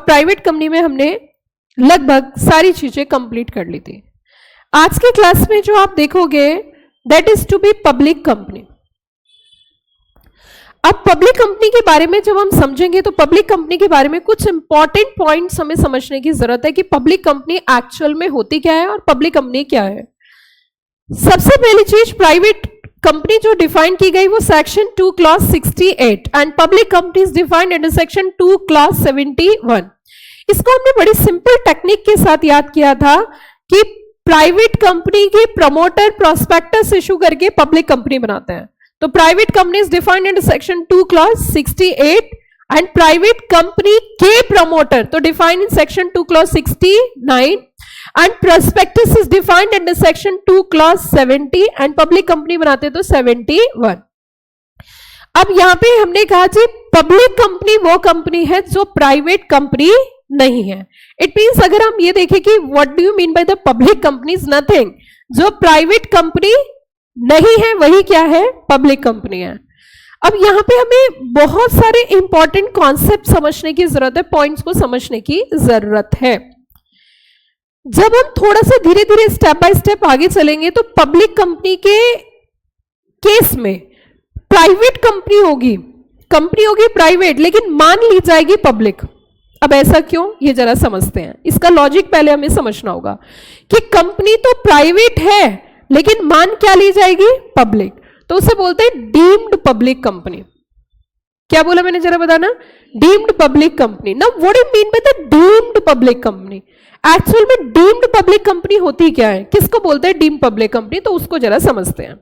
Private company में हमने लगभग सारी चीजें कंप्लीट कर ली थी। आज के क्लास में जो आप देखोगे that is to be public company. अब पब्लिक कंपनी के बारे में जब हम समझेंगे तो पब्लिक कंपनी के बारे में कुछ इंपॉर्टेंट पॉइंट्स हमें समझने की जरूरत है कि पब्लिक कंपनी एक्चुअल में होती क्या है और पब्लिक कंपनी क्या है। सबसे पहली चीज, प्राइवेट कंपनी जो डिफाइन की गई वो section 2 clause 68 and public company is defined under section 2 clause 71। इसको हमने बड़ी सिंपल टेक्निक के साथ याद किया था कि प्राइवेट कंपनी के प्रमोटर प्रोस्पेक्टस इशू करके पब्लिक कंपनी बनाते हैं। तो private company is defined under section 2 clause 68 and private company के प्रमोटर तो defined in section 2 clause 69 and prospectus is defined under section 2 clause 70 and public company बनाते तो 71। अब यहां पे हमने कहा जी पब्लिक कंपनी वो कंपनी है जो प्राइवेट कंपनी नहीं है। इट मींस अगर हम ये देखें कि what do you mean by the public company is nothing, जो प्राइवेट कंपनी नहीं है वही क्या है, पब्लिक कंपनी है। अब यहां पे हमें बहुत सारे इंपॉर्टेंट कॉन्सेप्ट समझने की जरूरत है, पॉइंट्स को समझने की जरूरत है। जब हम थोड़ा सा धीरे धीरे स्टेप बाय स्टेप आगे चलेंगे तो पब्लिक कंपनी के केस में प्राइवेट कंपनी होगी प्राइवेट लेकिन मान ली जाएगी पब्लिक। अब ऐसा क्यों, ये जरा समझते हैं। इसका लॉजिक पहले हमें समझना होगा कि कंपनी तो प्राइवेट है लेकिन मान क्या ली जाएगी, पब्लिक। तो उसे बोलते हैं डीम्ड पब्लिक कंपनी। क्या बोला मैंने, जरा बताना, deemed public company. Now what do you mean by the deemed public company? Actual में डीम्ड पब्लिक कंपनी होती क्या है, किसको बोलते हैं डीम्ड पब्लिक कंपनी, तो उसको जरा समझते हैं।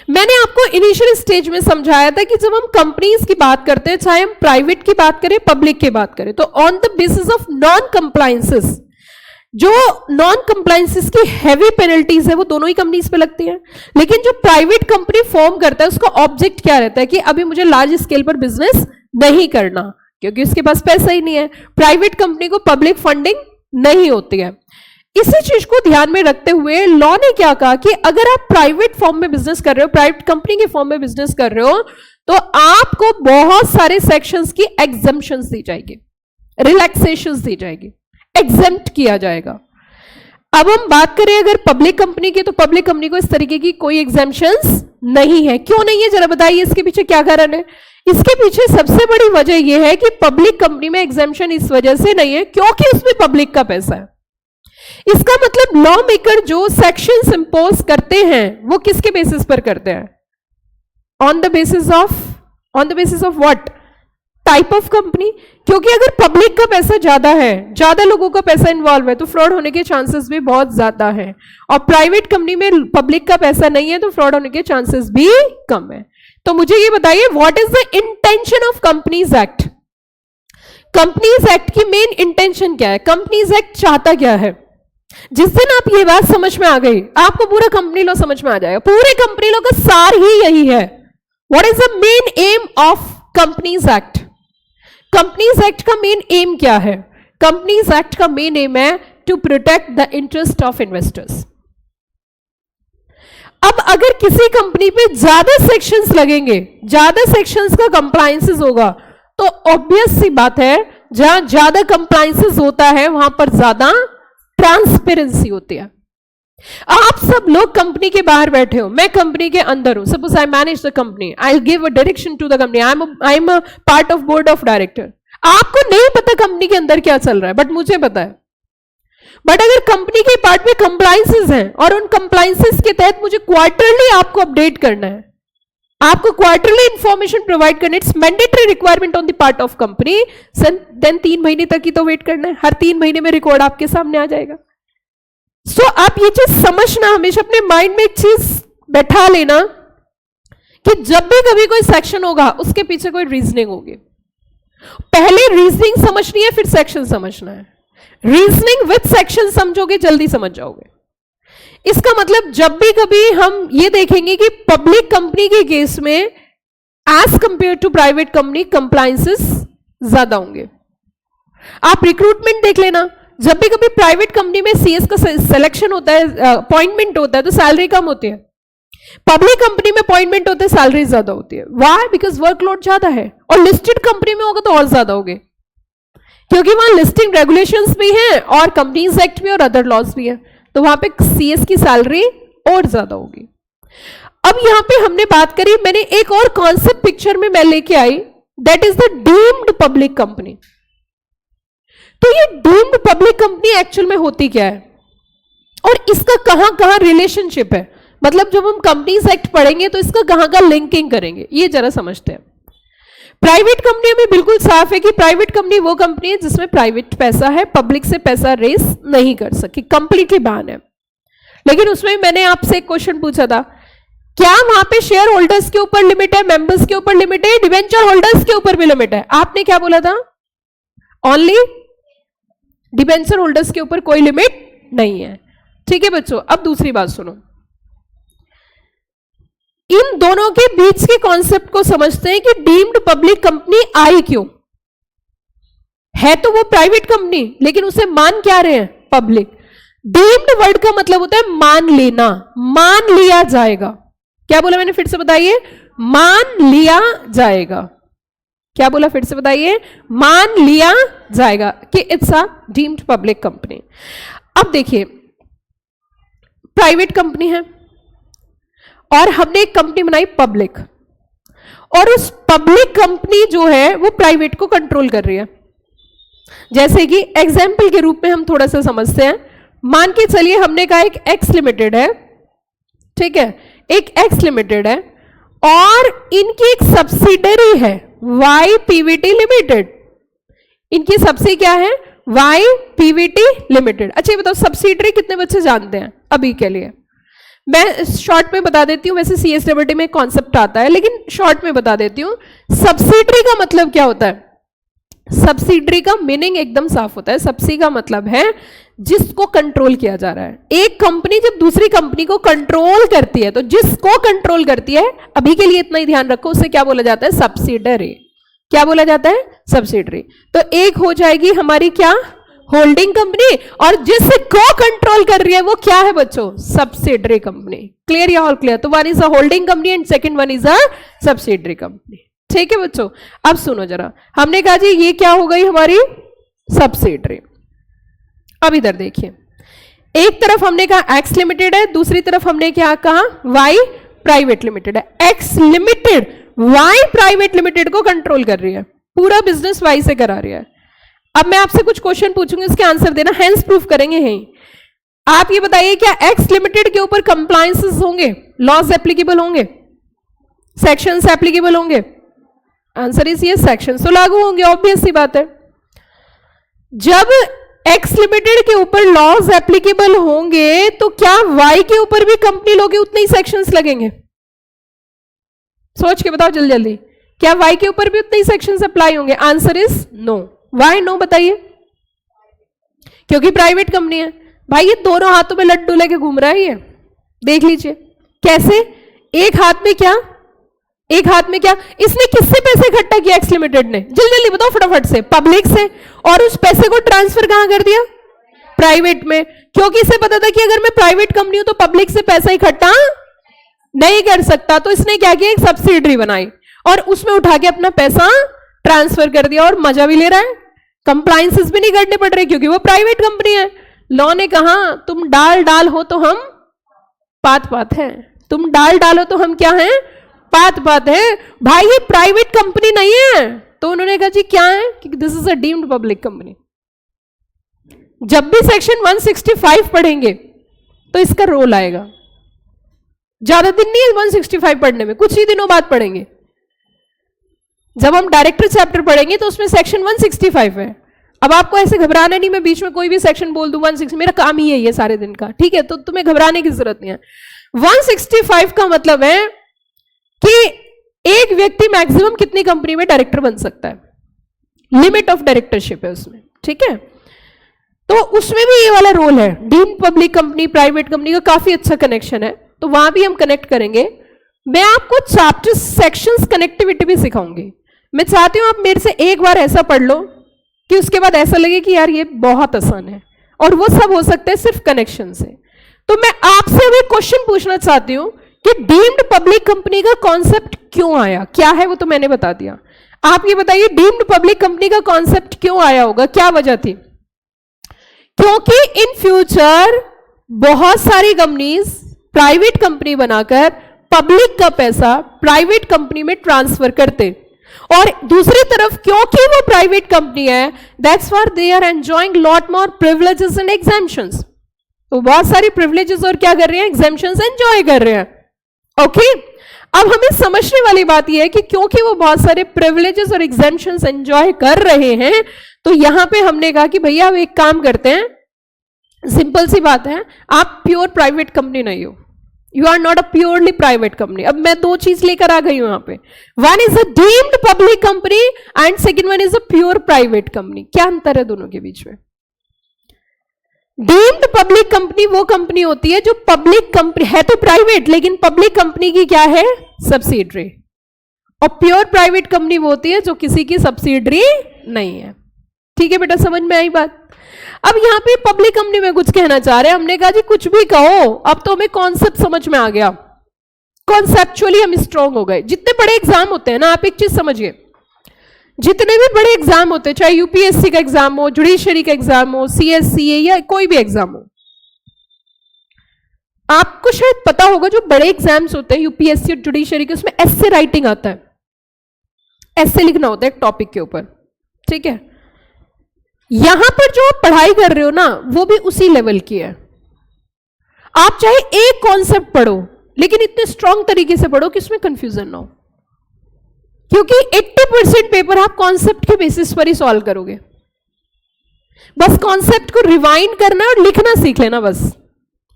मैंने आपको इनिशियल स्टेज में समझाया था कि जब हम कंपनीज की बात करते हैं, चाहे हम प्राइवेट की बात करें पब्लिक की बात करें, तो on the basis of non compliances, जो नॉन कंप्लायंसेस की हैवी पेनल्टीज है वो दोनों ही कंपनीज पे लगती है। लेकिन जो प्राइवेट कंपनी फॉर्म करता है उसका ऑब्जेक्ट क्या रहता है कि अभी मुझे लार्ज स्केल पर बिजनेस नहीं करना क्योंकि उसके पास पैसा ही नहीं है। प्राइवेट कंपनी को पब्लिक फंडिंग नहीं होती है। इसी चीज को ध्यान में रखते हुए लॉ ने क्या कहा कि अगर आप प्राइवेट फॉर्म में बिजनेस कर रहे हो, प्राइवेट कंपनी के फॉर्म में बिजनेस कर रहे हो, तो आपको बहुत सारे सेक्शंस की एग्जम्पशंस दी जाएगी, रिलैक्सेशंस दी जाएगी, एग्जेम्प्ट किया जाएगा। अब हम बात करें अगर पब्लिक कंपनी की, तो पब्लिक कंपनी को इस तरीके की कोई एग्जेम्पशंस नहीं है। क्यों नहीं है, जरा बताइए, इसके पीछे क्या कारण है? इसके पीछे सबसे बड़ी वजह यह है कि पब्लिक कंपनी में एग्जेम्पशन इस वजह से नहीं है क्योंकि उसमें पब्लिक का पैसा है। इसका मतलब लॉ मेकर जो सेक्शंस इंपोज करते हैं वो किसके बेसिस पर करते हैं? On the basis of what type of company. क्योंकि अगर पब्लिक का पैसा ज्यादा है, ज्यादा लोगों का पैसा इन्वॉल्व है, तो फ्रॉड होने के चांसेस भी बहुत ज्यादा है। और प्राइवेट कंपनी में पब्लिक का पैसा नहीं है तो फ्रॉड होने के चांसेस भी कम है। तो मुझे ये बताइए, what is the intention of companies act? Companies act की मेन इंटेंशन क्या है? कंपनीज एक्ट चाहता क्या है? जिस दिन आप ये बात समझ में आ गई, आपको पूरा कंपनी लॉ समझ में आ जाएगा। पूरे कंपनी लॉ का सार ही यही है। What is the main aim of companies act? Companies act का मेन एम क्या है? कंपनीज एक्ट का मेन एम है to protect the interest of investors. अब अगर किसी कंपनी पे ज्यादा सेक्शंस लगेंगे, ज्यादा सेक्शंस का कंप्लायंसेस होगा, तो ऑब्वियस सी बात है जहां ज्यादा कंप्लायंसेस होता है वहां पर ज्यादा ट्रांसपेरेंसी होती है। आप सब लोग कंपनी के बाहर बैठे हो, मैं कंपनी के अंदर हूं। Suppose I manage the company, I will give a direction to the company, I am a part of board of director. आपको नहीं पता कंपनी के अंदर क्या चल रहा है, बट मुझे पता है। बट अगर कंपनी के पार्ट में कंप्लायंसेस हैं और उन कंप्लायंसेस के तहत मुझे क्वार्टरली आपको अपडेट करना है, आपको क्वार्टरली इंफॉर्मेशन प्रोवाइड करना, it's mandatory requirement on the part of company, then 3 महीने तक ही तो वेट करना है। हर 3 महीने में रिकॉर्ड आपके सामने आ जाएगा। सो आप ये चीज समझना, हमेशा अपने माइंड में एक चीज बैठा लेना कि जब भी कभी कोई सेक्शन होगा उसके पीछे कोई रीजनिंग होगी। पहले रीजनिंग समझनी है, फिर सेक्शन समझना है। रीजनिंग विद सेक्शन समझोगे, जल्दी समझ जाओगे। इसका मतलब जब भी कभी हम ये देखेंगे कि पब्लिक कंपनी के केस में as compared to private company compliances ज्यादा होंगे। आप रिक्रूटमेंट देख लेना, जब भी कभी प्राइवेट कंपनी में सीएस का सिलेक्शन होता है, अपॉइंटमेंट होता है, तो सैलरी कम होती है। पब्लिक कंपनी में अपॉइंटमेंट होते हैं, सैलरी ज्यादा होती है। व्हाई? बिकॉज वर्कलोड ज्यादा है। और लिस्टेड कंपनी में होगा तो और ज्यादा होगे। क्योंकि वहां लिस्टिंग रेगुलेशंस भी हैं और कंपनीज एक्ट भी और अदर लॉज भी है, तो वहां पे सीएस की सैलरी और ज्यादा होगी। अब यहां पे हमने बात करी, मैंने एक और कॉन्सेप्ट पिक्चर में मैं लेके आई, that is the deemed public company. तो ये डीम्ड पब्लिक कंपनी एक्चुअल में होती क्या है और इसका कहां कहां रिलेशनशिप है, मतलब जब हम कंपनीज एक्ट पढ़ेंगे तो इसका कहां कहां लिंकिंग करेंगे, ये जरा समझते हैं। प्राइवेट कंपनी में बिल्कुल साफ है कि प्राइवेट कंपनी वो कंपनी है जिसमें प्राइवेट पैसा है, पब्लिक से पैसा रेस नहीं कर सके, कंप्लीटली बैन है। लेकिन उसमें मैंने आपसे एक क्वेश्चन पूछा था, क्या वहां पे शेयर होल्डर्स के ऊपर लिमिट है, मेंबर्स के ऊपर लिमिट है, डिबेंचर होल्डर्स के ऊपर भी लिमिट है? आपने क्या बोला था? ओनली डिबेंचर होल्डर्स के ऊपर कोई लिमिट नहीं है। ठीक है बच्चों, अब दूसरी बात सुनो, इन दोनों के बीच के कॉन्सेप्ट को समझते हैं कि डीम्ड पब्लिक कंपनी आई क्यों है। तो वो प्राइवेट कंपनी, लेकिन उसे मान क्या रहे हैं? पब्लिक। डीम्ड वर्ड का मतलब होता है मान लेना, मान लिया जाएगा। क्या बोला मैंने, फिर से बताइए? मान लिया जाएगा। क्या बोला, फिर से बताइए? मान लिया जाएगा कि it's a deemed public company. अब देखिए, प्राइवेट कंपनी है और हमने एक कंपनी बनाई पब्लिक, और उस पब्लिक कंपनी जो है वो प्राइवेट को कंट्रोल कर रही है। जैसे कि एग्जाम्पल के रूप में हम थोड़ा सा समझते हैं, मान के चलिए हमने कहा एक एक्स लिमिटेड है, ठीक है, एक एक्स लिमिटेड है और इनकी एक सब्सिडरी है वाई पीवीटी लिमिटेड। इनकी सब्सिडी क्या है? Y PVT limited. अच्छा ये बताओ, सब्सिडरी कितने बच्चे जानते हैं? अभी के लिए मैं शॉर्ट में बता देती हूँ, वैसे सीएसडब्ल्यूटी में कॉन्सेप्ट आता है लेकिन शॉर्ट में बता देती हूँ। सब्सिडरी का मतलब क्या होता है? सब्सिडरी का मीनिंग एकदम साफ होता है। सब्सिडी का मतलब है जिसको कंट्रोल किया जा रहा है। एक कंपनी जब दूसरी कंपनी को कंट्रोल करती है, तो जिसको कंट्रोल करती है, अभी के लिए इतना ही ध्यान रखो, उसे क्या बोला जाता है? सब्सिडरी। क्या बोला जाता है? सब्सिडरी। तो एक हो जाएगी हमारी क्या? होल्डिंग कंपनी, और जिसको कंट्रोल कर रही है वो क्या है बच्चों? Subsidiary company. क्लियर या ऑल क्लियर? तो one is a holding company and second one is a subsidiary company. ठीक है बच्चों, अब सुनो जरा, हमने कहा जी ये क्या हो गई हमारी? सब्सिडरी। अब इधर देखिए, एक तरफ हमने कहा एक्स लिमिटेड है, दूसरी तरफ हमने क्या कहा? वाई प्राइवेट लिमिटेड है। X limited Y private limited को कंट्रोल कर रही है, पूरा बिजनेस वाई से करा रही है। अब मैं आपसे कुछ क्वेश्चन पूछूंगी, इसके आंसर देना, हैंस प्रूफ करेंगे यहीं। आप ये बताइए, क्या एक्स लिमिटेड के ऊपर कंप्लायंसेस होंगे? लॉज एप्लीकेबल होंगे? सेक्शंस एप्लीकेबल होंगे? आंसर इज यस, सेक्शंस तो लागू होंगे, ऑब्वियस सी बात है। जब एक्स लिमिटेड के ऊपर लॉज एप्लीकेबल होंगे तो क्या वाई के ऊपर भी कंपनी लोगे उतने ही सेक्शंस लगेंगे? सोच के बताओ जल्दी जल्दी, क्या वाई के ऊपर भी उतने ही सेक्शंस अप्लाई होंगे? Answer is no. Why no बताइए? क्योंकि प्राइवेट कंपनी है। भाई ये दोनों हाथों में लड्डू लेके घूम रहा है, ये देख लीजिए कैसे। एक हाथ में क्या, एक हाथ में क्या? इसने किससे पैसे इकट्ठा किया? एक्स लिमिटेड ने। जल्दी जल्दी बताओ फटाफट से। पब्लिक से। और उस पैसे को ट्रांसफर कहां कर दिया? प्राइवेट में। क्योंकि इसे पता था कि अगर मैं प्राइवेट कंपनी हूं तो पब्लिक से पैसा इकट्ठा नहीं कर सकता, तो इसने क्या किया? एक सब्सिडरी बनाई और उसमें उठा के अपना पैसा ट्रांसफर कर दिया, और मजा भी ले रहा है, कंप्लायंसेस भी नहीं करने पड़ रहे क्योंकि वो प्राइवेट कंपनी है। लॉ ने कहा तुम डाल डाल हो तो हम पात पात हैं, तुम डाल डालो तो हम क्या हैं? पात पात है। भाई ये प्राइवेट कंपनी नहीं है, तो उन्होंने कहा जी क्या है? कि this is a deemed public company. जब भी सेक्शन 165 पढ़ेंगे तो इसका रोल आएगा। ज्यादा दिन नहीं है 165 पढ़ने में, कुछ ही दिनों बाद पढ़ेंगे। जब हम डायरेक्टर चैप्टर पढ़ेंगे तो उसमें सेक्शन 165 है। अब आपको ऐसे घबराना नहीं, मैं बीच में कोई भी सेक्शन बोल दूं 160, मेरा काम ही है ये सारे दिन का, ठीक है? तो तुम्हें घबराने की जरूरत नहीं है। 165 का मतलब है कि एक व्यक्ति मैक्सिमम कितनी कंपनी में डायरेक्टर बन सकता है, लिमिट ऑफ डायरेक्टरशिप है उसमें, ठीक है? तो उसमें भी ये वाला रोल है। Deemed public company private company का काफी अच्छा कनेक्शन है, तो वहां भी हम कनेक्ट करेंगे। मैं आपको चैप्टर सेक्शंस कनेक्टिविटी भी सिखाऊंगी। मैं चाहती हूं आप मेरे से एक बार ऐसा पढ़ लो कि उसके बाद ऐसा लगे कि यार ये बहुत आसान है, और वो सब हो सकता है सिर्फ कनेक्शन से। तो मैं आपसे अभी क्वेश्चन पूछना चाहती हूं कि डीम्ड पब्लिक कंपनी का कॉन्सेप्ट क्यों आया, क्या है वो तो मैंने बता दिया। आप ये बताइए डीम्ड पब्लिक कंपनी का कॉन्सेप्ट क्यों आया होगा, क्या वजह थी? क्योंकि इन फ्यूचर बहुत सारी कंपनीज प्राइवेट कंपनी बनाकर पब्लिक का पैसा प्राइवेट कंपनी में ट्रांसफर करते, और दूसरी तरफ क्योंकि वो प्राइवेट कंपनी है, that's why they are enjoying lot more privileges and exemptions. तो बहुत सारी प्रिविलेजेस और क्या कर रहे हैं, एग्जेम्पशंस एंजॉय कर रहे हैं। ओके, अब हमें समझने वाली बात यह है कि क्योंकि वो बहुत सारे प्रिविलेजेस और एग्जेम्पशंस एंजॉय कर रहे हैं, तो यहां पे हमने कहा कि भैया अब एक काम करते हैं, सिंपल सी बात है, आप प्योर प्राइवेट कंपनी नहीं हो, you are not a purely private company. अब मैं दो चीज लेकर आ गई हूं यहां पे, one is a deemed public company and second one is a pure private company. क्या अंतर है दोनों के बीच में? डीम्ड पब्लिक कंपनी वो कंपनी होती है जो पब्लिक कंपनी है तो प्राइवेट, लेकिन पब्लिक कंपनी की क्या है, सब्सिडरी। और प्योर प्राइवेट कंपनी वो होती है जो किसी की सब्सिडरी नहीं है। ठीक है बेटा, समझ में आई बात? अब यहां पे पब्लिक कंपनी में कुछ कहना चाह रहे हैं, हमने कहा जी कुछ भी कहो, अब तो हमें कॉन्सेप्ट समझ में आ गया, कॉन्सेप्चुअली हम स्ट्रांग हो गए। जितने बड़े एग्जाम होते हैं ना, आप एक चीज समझिए, जितने भी बड़े एग्जाम होते हैं, चाहे यूपीएससी का एग्जाम हो, जुडिशरी का एग्जाम हो, सीएससीए या कोई भी एग्जाम हो, आपको शायद पता होगा जो बड़े एग्जाम्स होते हैं यूपीएससी और जुडिशरी के, उसमें एस्से राइटिंग आता है, एस्से लिखना होता है एक टॉपिक के ऊपर। ठीक है, यहां पर जो आप पढ़ाई कर रहे हो ना, वो भी उसी लेवल की है। आप चाहे एक कॉन्सेप्ट पढ़ो, लेकिन इतने स्ट्रांग तरीके से पढ़ो कि उसमें कंफ्यूजन ना हो, क्योंकि 80% पेपर आप कॉन्सेप्ट के बेसिस पर ही सॉल्व करोगे। बस कॉन्सेप्ट को रिवाइंड करना और लिखना सीख लेना, बस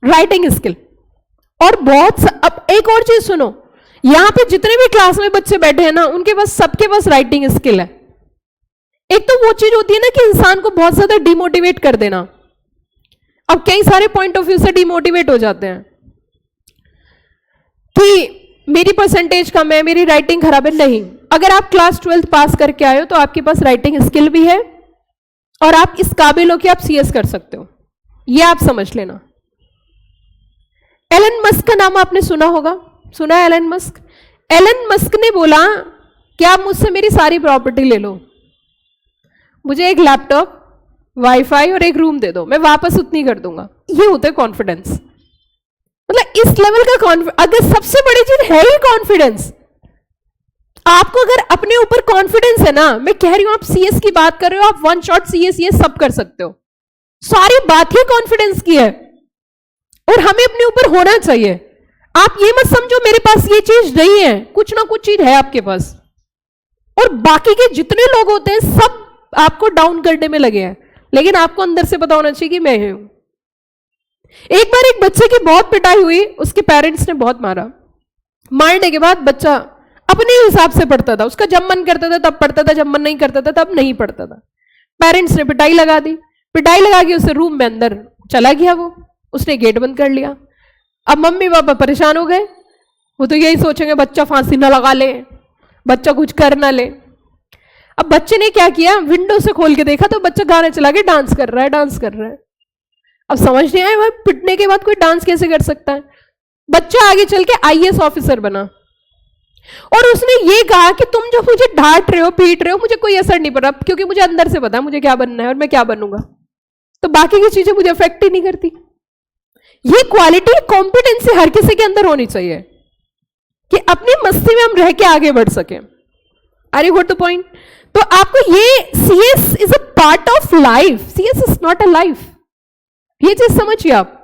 राइटिंग स्किल। और अब एक और चीज सुनो, यहां पे जितने भी क्लास में बच्चे बैठे हैं ना, उनके पास सबके पास राइटिंग स्किल है। एक तो वो चीज होती है ना कि इंसान को बहुत ज्यादा डिमोटिवेट कर देना। अब कई सारे पॉइंट ऑफ व्यू से डिमोटिवेट हो जाते हैं कि मेरी परसेंटेज कम है, मेरी राइटिंग खराब है। नहीं, अगर आप क्लास 12th पास करके आए हो तो आपके पास राइटिंग स्किल भी है और आप इस काबिल हो कि आप सीएस कर सकते हो, ये आप समझ लेना। एलन मस्क का नाम आपने सुना होगा, सुना है एलन मस्क? एलन मस्क ने बोला कि आप मुझसे मेरी सारी प्रॉपर्टी ले लो, मुझे एक लैपटॉप, वाईफाई और एक रूम दे दो, मैं वापस उतनी कर दूंगा। ये होता है कॉन्फिडेंस। मतलब इस लेवल का कॉन्फिडेंस, अगर सबसे बड़ी चीज है ही कॉन्फिडेंस, आपको अगर अपने ऊपर कॉन्फिडेंस है ना, मैं कह रही हूं आप सीएस की बात कर रहे हो, आप वन शॉट सीएस ये सब कर सकते हो, सारी बात ही कॉन्फिडेंस की है और हमें अपने ऊपर होना चाहिए। आप ये मत समझो मेरे पास ये चीज नहीं है, कुछ ना कुछ चीज है आपके पास, और बाकी के जितने लोग होते हैं सब आपको डाउन करने में लगे हैं, लेकिन आपको अंदर से पता होना चाहिए कि मैं हूं। एक बार एक बच्चे की बहुत पिटाई हुई, उसके पेरेंट्स ने बहुत मारा। मारने के बाद बच्चा अपने हिसाब से पढ़ता था, उसका जब मन करता था तब पढ़ता था, जब मन नहीं करता था तब नहीं पढ़ता था। पेरेंट्स ने पिटाई लगा दी, पिटाई लगा के उसे रूम में अंदर चला गया, वो उसने गेट बंद कर लिया। अब मम्मी पापा परेशान हो गए, वो तो यही सोचेंगे बच्चा फांसी ना लगा ले, बच्चा कुछ कर ना ले। अब बच्चे ने क्या किया, विंडो से खोल के देखा तो बच्चा गाने चला के डांस कर रहा है, डांस कर रहा है। अब समझ नहीं आया भाई पिटने के बाद कोई डांस कैसे कर सकता है। बच्चा आगे चल के आईएएस ऑफिसर बना और उसने ये कहा कि तुम जो मुझे डांट रहे हो, पीट रहे हो, मुझे कोई असर नहीं पड़ रहा, क्योंकि मुझे अंदर से पता है मुझे क्या बनना है और मैं क्या बनूंगा, तो बाकी की चीजें मुझे अफेक्ट ही नहीं करती। ये क्वालिटी, कॉम्पिटेंसी हर किसी के अंदर होनी चाहिए कि अपनी मस्ती में हम रह के आगे बढ़ सके। Are you got the point? तो आपको ये CS is a part of life, CS is not a life, ये चीज समझिए आप।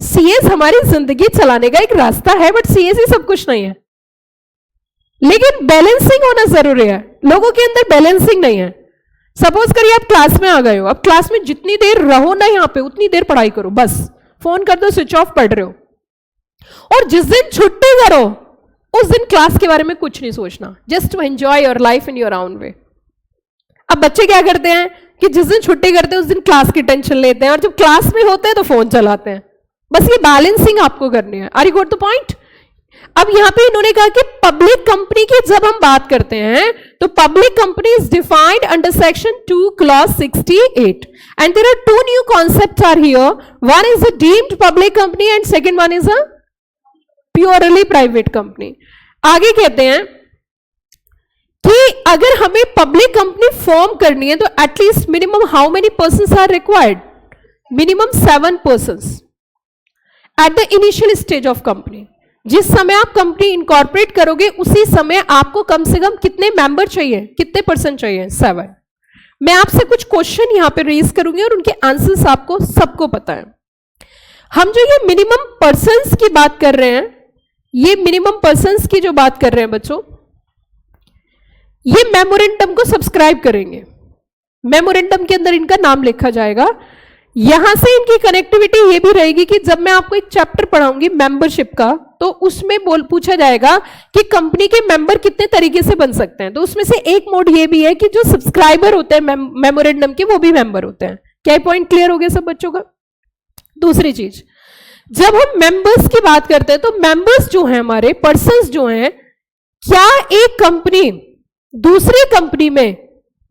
सीएस हमारी जिंदगी चलाने का एक रास्ता है, बट सीएस ही सब कुछ नहीं है। लेकिन बैलेंसिंग होना जरूरी है, लोगों के अंदर बैलेंसिंग नहीं है। सपोज करिए आप क्लास में आ गए हो, अब क्लास में जितनी देर रहो ना यहां पे उतनी देर पढ़ाई करो, बस फोन कर दो, स्विच ऑफ, पढ़ रहे हो। और जिस दिन छुट्टी करो उस दिन क्लास के बारे में कुछ नहीं सोचना, just to enjoy your life in your own way. अब बच्चे क्या करते हैं कि जिस दिन छुट्टी करते हैं उस दिन क्लास की टेंशन लेते हैं, और जब क्लास में होते हैं तो फोन चलाते हैं। बस ये बैलेंसिंग आपको करनी है। Are you got the point? अब यहां पे इन्होंने कहा कि पब्लिक कंपनी की जब हम बात करते हैं तो public company is defined under section 2 clause 68 and there are 2 new concepts are here. One is a deemed public company and second one is a purely private company. आगे कहते हैं कि अगर हमें पब्लिक कंपनी फॉर्म करनी है तो at least minimum how many persons are required? Minimum 7 persons at the initial stage of company. जिस समय आप कंपनी इनकॉर्पोरेट करोगे उसी समय आपको कम से कम कितने मेंबर चाहिए, कितने पर्सन चाहिए? 7। मैं आपसे कुछ क्वेश्चन यहां पे रेज करूंगी और उनके आंसर्स आपको सबको पता है। हम जो ये मिनिमम पर्सन्स की बात कर रहे हैं, ये मिनिमम पर्सन्स की जो बात कर रहे हैं बच्चों, ये मेमोरेंडम को सब्सक्राइब करेंगे। मेमोरेंडम के अंदर इनका नाम लिखा जाएगा। यहां से इनकी कनेक्टिविटी ये भी रहेगी कि जब मैं आपको एक चैप्टर पढ़ाऊंगी मेंबरशिप का, तो उसमें पूछा जाएगा कि कंपनी के मेंबर कितने तरीके से बन सकते हैं। तो उसमें से एक मोड ये भी है कि जो सब्सक्राइबर होते हैं मेमोरेंडम के, वो भी मेंबर होते हैं। क्या पॉइंट क्लियर हो गया सब बच्चों का? दूसरी चीज, जब हम मेंबर्स की बात करते हैं तो मेंबर्स जो हैं, हमारे पर्सन्स जो हैं, क्या एक कंपनी दूसरी कंपनी में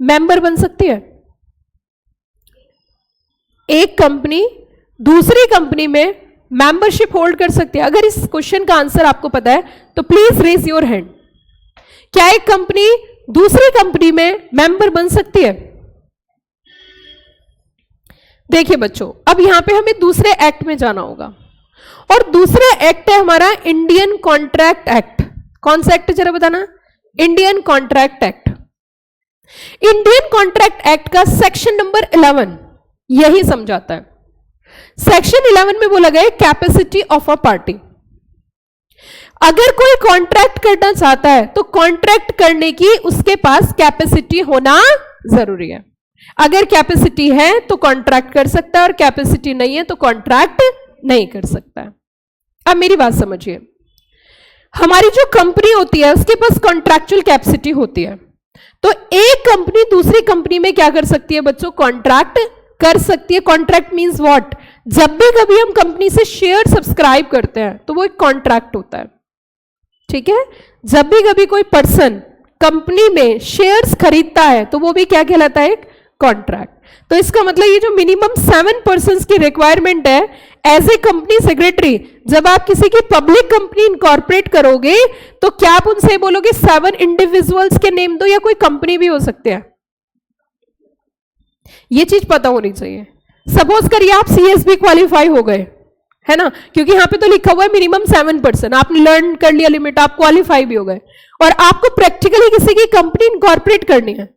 मेंबर बन सकती है? एक कंपनी दूसरी कंपनी में मेंबरशिप होल्ड कर सकती है? अगर इस क्वेश्चन का आंसर आपको पता है तो प्लीज रेज योर हैंड। क्या एक कंपनी दूसरी कंपनी में मेंबर बन सकती है? देखिए बच्चों, अब यहां पे हमें दूसरे एक्ट में जाना होगा, और दूसरा एक्ट है हमारा इंडियन कॉन्ट्रैक्ट एक्ट। कौन सा एक्ट जरा बताना? Indian contract act. Indian contract act का सेक्शन नंबर 11 यही समझाता है। सेक्शन 11 में बोला गया कैपेसिटी ऑफ अ पार्टी। अगर कोई कॉन्ट्रैक्ट करना चाहता है तो कॉन्ट्रैक्ट करने की उसके पास कैपेसिटी होना जरूरी है। अगर कैपेसिटी है तो कॉन्ट्रैक्ट कर सकता है, और कैपेसिटी नहीं है तो कॉन्ट्रैक्ट नहीं कर सकता है। अब मेरी बात समझिए, हमारी जो कंपनी होती है उसके पास कॉन्ट्रैक्चुअल कैपेसिटी होती है। तो एक कंपनी दूसरी कंपनी में क्या कर सकती है बच्चों? कॉन्ट्रैक्ट कर सकती है। Contract means what? जब भी कभी हम कंपनी से शेयर सब्सक्राइब करते हैं तो वो एक कॉन्ट्रैक्ट होता है, ठीक है? जब भी कभी कोई पर्सन कंपनी में शेयर्स खरीदता है तो वो भी क्या कहलाता है? एक कॉन्ट्रैक्ट। तो इसका मतलब ये जो मिनिमम 7 पर्सन्स की रिक्वायरमेंट है एज ए कंपनी सेक्रेटरी, जब आप किसी की पब्लिक कंपनी इनकॉर्पोरेट करोगे तो क्या आप उनसे बोलोगे 7 इंडिविजुअल्स के नेम दो, या कोई कंपनी भी हो सकते हैं? ये चीज पता होनी चाहिए। सपोज करिए आप सीएसबी क्वालिफाई हो गए, है ना, क्योंकि यहां पे तो लिखा हुआ है मिनिमम 7 पर्सन, आपने लर्न कर लिया लिमिट, आप क्वालिफाई भी हो गए, और आपको प्रैक्टिकली किसी की कंपनी इनकॉर्पोरेट करनी है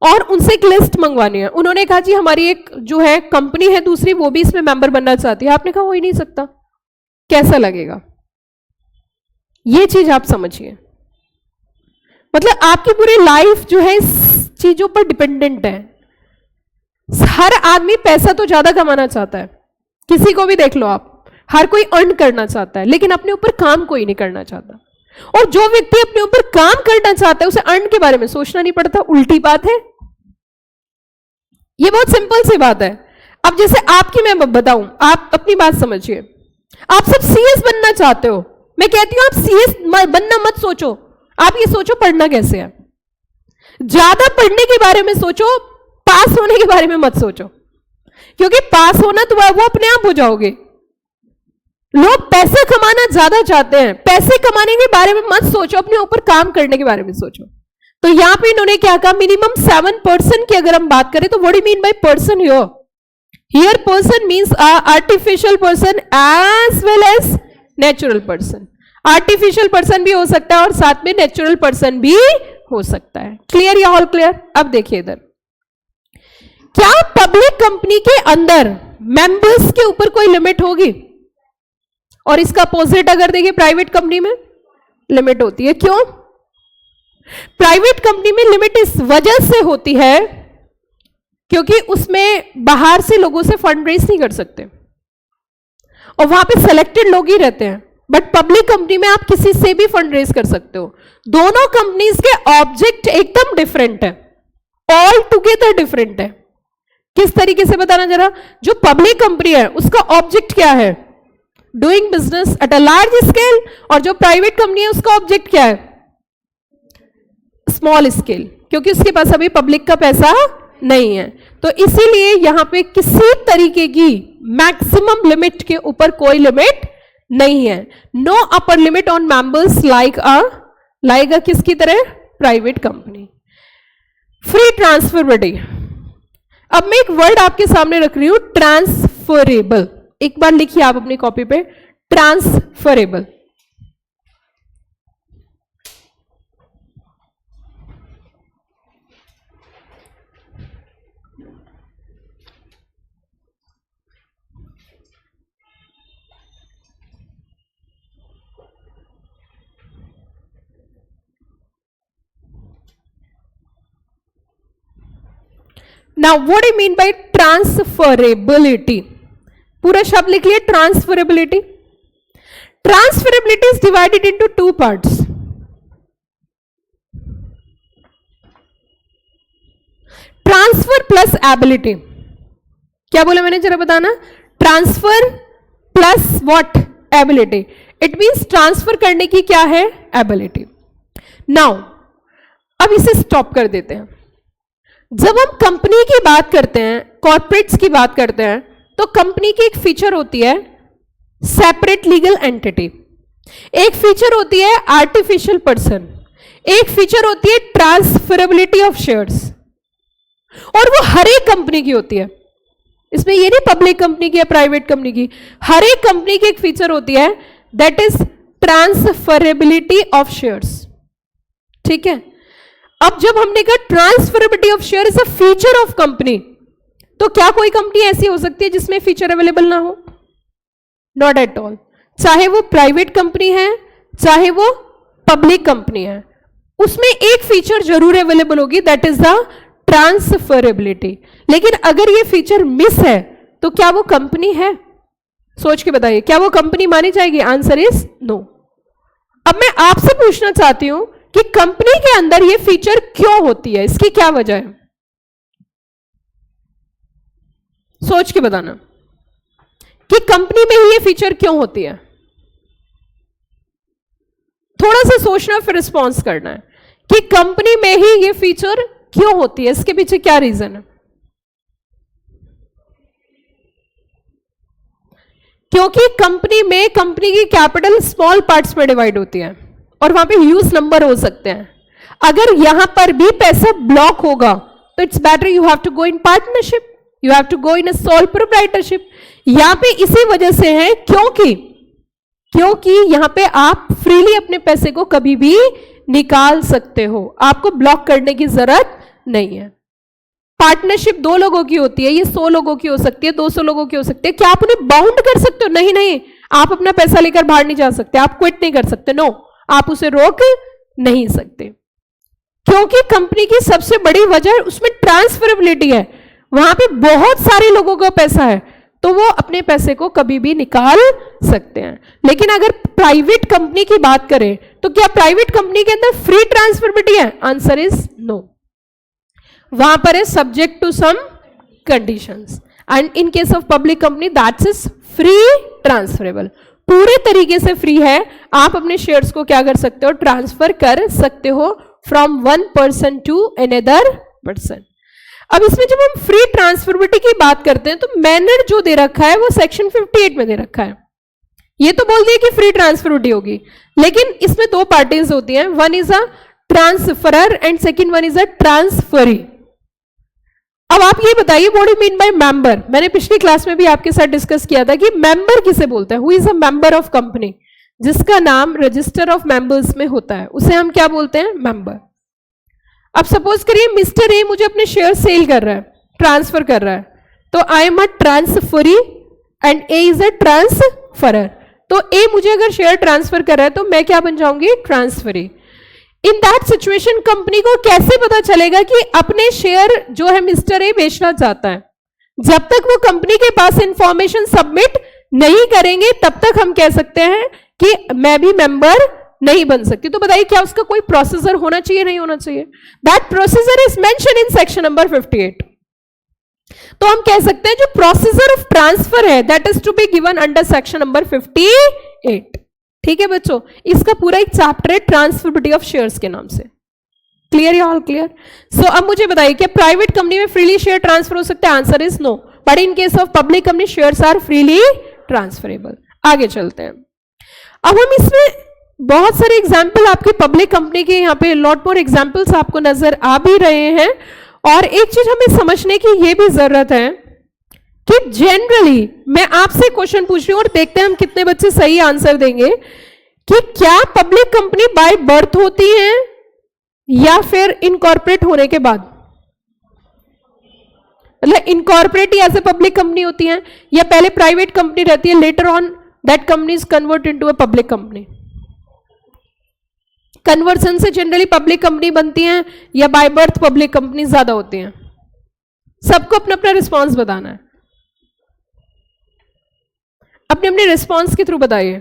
और उनसे एक लिस्ट मंगवानी है। उन्होंने कहा जी हमारी एक जो है कंपनी है दूसरी, वो भी इसमें मेंबर बनना चाहती है। आपने कहा हो ही नहीं सकता। कैसा लगेगा? ये चीज आप समझिए। मतलब आपकी पूरी लाइफ जो है इस चीजों पर डिपेंडेंट है। हर आदमी पैसा तो ज्यादा कमाना चाहता है, किसी को भी देख लो आप, हर कोई अर्न करना चाहता है, लेकिन अपने ऊपर काम कोई नहीं करना चाहता। और जो व्यक्ति अपने ऊपर काम करना चाहता है उसे अर्न के बारे में सोचना नहीं पड़ता। उल्टी बात है, ये बहुत सिंपल सी बात है। अब जैसे आपकी मैं बताऊं, आप अपनी बात समझिए। आप सब सीएस बनना चाहते हो, मैं कहती हूं आप सीएस बनना मत सोचो, आप ये सोचो पढ़ना कैसे है। ज्यादा पढ़ने के बारे में सोचो, पास होने के बारे में मत सोचो, क्योंकि पास होना तो वो अपने आप हो जाओगे। लोग पैसे कमाना ज्यादा चाहते हैं, पैसे कमाने के बारे में मत सोचो, अपने ऊपर काम करने के बारे में सोचो। तो यहां पे इन्होंने क्या कहा? मिनिमम 7 पर्सन की अगर हम बात करें तो what do mean by person here? Person means artificial person as well as natural person. Artificial person भी हो सकता है और साथ में नेचुरल पर्सन भी हो सकता है। क्लियर या ऑल क्लियर? अब देखिए इधर, क्या पब्लिक कंपनी के अंदर मेंबर्स के ऊपर कोई लिमिट होगी? और इसका अपोजिट अगर देखिए प्राइवेट कंपनी में लिमिट होती है। क्यों? प्राइवेट कंपनी में लिमिट इस वजह से होती है क्योंकि उसमें बाहर से लोगों से फंड रेज नहीं कर सकते और वहां पे सिलेक्टेड लोग ही रहते हैं। बट पब्लिक कंपनी में आप किसी से भी फंड रेज कर सकते हो। दोनों कंपनीज के ऑब्जेक्ट एकदम डिफरेंट है, ऑल टुगेदर डिफरेंट है। किस तरीके से बताना जरा? जो पब्लिक कंपनी है उसका ऑब्जेक्ट क्या है? Doing business at a large scale, और जो प्राइवेट कंपनी है उसका ऑब्जेक्ट क्या है? स्मॉल स्केल, क्योंकि उसके पास अभी पब्लिक का पैसा नहीं है। तो इसीलिए यहां पे किसी तरीके की मैक्सिमम लिमिट के ऊपर कोई लिमिट नहीं है। No upper limit on members like a किसकी तरह? Private company. फ्री ट्रांसफरेबिलिटी, अब मैं एक वर्ड आपके सामने रख रही हूं, ट्रांसफरेबल। एक बार लिखिए आप अपनी कॉपी पे, transferable. Now what do you mean by transferability? पूरा शब्द लिख लिए, transferability. Transferability is divided into two parts. Transfer plus ability. क्या बोला मैंने, जरा बताना। Transfer plus what, ability. It means transfer करने की क्या है, एबिलिटी। नाउ अब इसे स्टॉप कर देते हैं। जब हम कंपनी की बात करते हैं, कॉर्पोरेट्स की बात करते हैं, तो कंपनी की एक फीचर होती है सेपरेट लीगल एंटिटी, एक फीचर होती है आर्टिफिशियल पर्सन, एक फीचर होती है ट्रांसफरेबिलिटी ऑफ शेयर्स, और वो हर एक कंपनी की होती है। इसमें ये नहीं पब्लिक कंपनी की या प्राइवेट कंपनी की, हर एक कंपनी की एक फीचर होती है, that is transferability of shares. ठीक है, अब जब हमने कहा transferability of share is a feature of company, तो क्या कोई कंपनी ऐसी हो सकती है जिसमें फीचर अवेलेबल ना हो? Not at all. चाहे वो प्राइवेट कंपनी है, चाहे वो पब्लिक कंपनी है, उसमें एक फीचर जरूर अवेलेबल होगी, दैट इज द ट्रांसफरेबिलिटी। लेकिन अगर ये फीचर मिस है तो क्या वो कंपनी है? सोच के बताइए, क्या वो कंपनी मानी जाएगी? Answer is no. अब मैं आपसे पूछना चाहती हूं कि कंपनी के अंदर ये फीचर क्यों होती है, इसकी क्या वजह है? सोच के बताना कि कंपनी में ही ये फीचर क्यों होती है। थोड़ा सा सोचना फिर रिस्पॉन्स करना है कि कंपनी में ही ये फीचर क्यों होती है, इसके पीछे क्या रीजन है। क्योंकि कंपनी में कंपनी की कैपिटल स्मॉल पार्ट्स में डिवाइड होती है और वहां पे ह्यूज नंबर हो सकते हैं। अगर यहां पर भी पैसा ब्लॉक होगा तो it's better you have to go in partnership, you have to go in a sole proprietorship. यहां पे इसी वजह से है क्योंकि यहां पे आप फ्रीली अपने पैसे को कभी भी निकाल सकते हो, आपको ब्लॉक करने की जरूरत नहीं है। पार्टनरशिप 2 लोगों की होती है, ये 100 लोगों की हो सकती है, 200 लोगों की हो सकती है। क्या आप उन्हें बाउंड कर सकते हो? नहीं नहीं, आप अपना पैसा लेकर बाहर नहीं जा सकते, आप क्विट नहीं कर सकते, नो, आप उसे रोक नहीं सकते। क्योंकि कंपनी की सबसे बड़ी वजह उसमें ट्रांसफरेबिलिटी है, वहां पे बहुत सारे लोगों का पैसा है तो वो अपने पैसे को कभी भी निकाल सकते हैं। लेकिन अगर प्राइवेट कंपनी की बात करें तो क्या प्राइवेट कंपनी के अंदर फ्री ट्रांसफरेबिलिटी है? Answer is no. वहां पर है subject to some conditions, and in case of public company that's is free transferable, पूरे तरीके से फ्री है। आप अपने शेयर्स को क्या कर सकते हो? ट्रांसफर कर सकते हो from one person to another person. अब इसमें जब हम फ्री ट्रांसफरेबिलिटी की बात करते हैं तो मैनर जो दे रखा है वो सेक्शन 58 में दे रखा है। ये तो बोल दिया कि फ्री ट्रांसफरेबिलिटी होगी, लेकिन इसमें 2 पार्टीज होती हैं, one is a transferor and second one is a transferee. अब आप ये बताइए what do you mean by member. मैंने पिछली क्लास में भी आपके साथ डिस्कस किया था कि मेंबर किसे बोलते हैं? Who is a member of company, जिसका नाम रजिस्टर ऑफ मेंबर्स में होता है, उसे हम क्या बोलते हैं? मेंबर। अब सपोज करिए मिस्टर ए मुझे अपने शेयर सेल कर रहा है, ट्रांसफर कर रहा है, तो I am a transferee and A is a transferor. तो ए मुझे अगर शेयर ट्रांसफर कर रहा है तो मैं क्या बन जाऊंगी? Transferee. In that situation company को कैसे पता चलेगा कि अपने शेयर जो है मिस्टर ए बेचना चाहता है? जब तक वो कंपनी के पास इंफॉर्मेशन सबमिट नहीं करेंगे तब तक हम कह सकते हैं कि मैं भी मेंबर नहीं बन सकती। तो बताइए क्या उसका कोई प्रोसीजर होना चाहिए, नहीं होना चाहिए? That procedure is mention in section number 58। तो हम कह सकते हैं जो प्रोसीजर ऑफ ट्रांसफर है that is to be given under section number 58। ठीक है बच्चों, इसका पूरा एक चैप्टर है ट्रांसफरेबिलिटी ऑफ शेयर्स के नाम से। क्लियर या ऑल क्लियर? सो अब मुझे बताइए क्या प्राइवेट कंपनी में फ्रीली शेयर ट्रांसफर हो सकता है? Answer is no, but in case of public company shares are freely transferable. आगे चलते हैं। अब हम इसमें बहुत सारे एग्जाम्पल आपकी पब्लिक कंपनी के यहाँ पे लॉट मोर एग्जाम्पल्स आपको नजर आ भी रहे हैं। और एक चीज हमें समझने की ये भी जरूरत है कि जनरली मैं आपसे क्वेश्चन पूछ रही हूं और देखते हैं हम कितने बच्चे सही आंसर देंगे कि क्या पब्लिक कंपनी बाय बर्थ होती है या फिर इनकॉर्पोरेट होने के बाद? मतलब इनकॉर्पोरेट ही ऐसे पब्लिक कंपनी होती है या पहले प्राइवेट कंपनी रहती है, later on that company is convert into a public company? Conversion से जनरली पब्लिक कंपनी बनती है या बाय बर्थ पब्लिक कंपनी ज्यादा होती हैं? सबको अपना अपना रिस्पॉन्स बताना है, अपने अपने रिस्पॉन्स के थ्रू बताइए।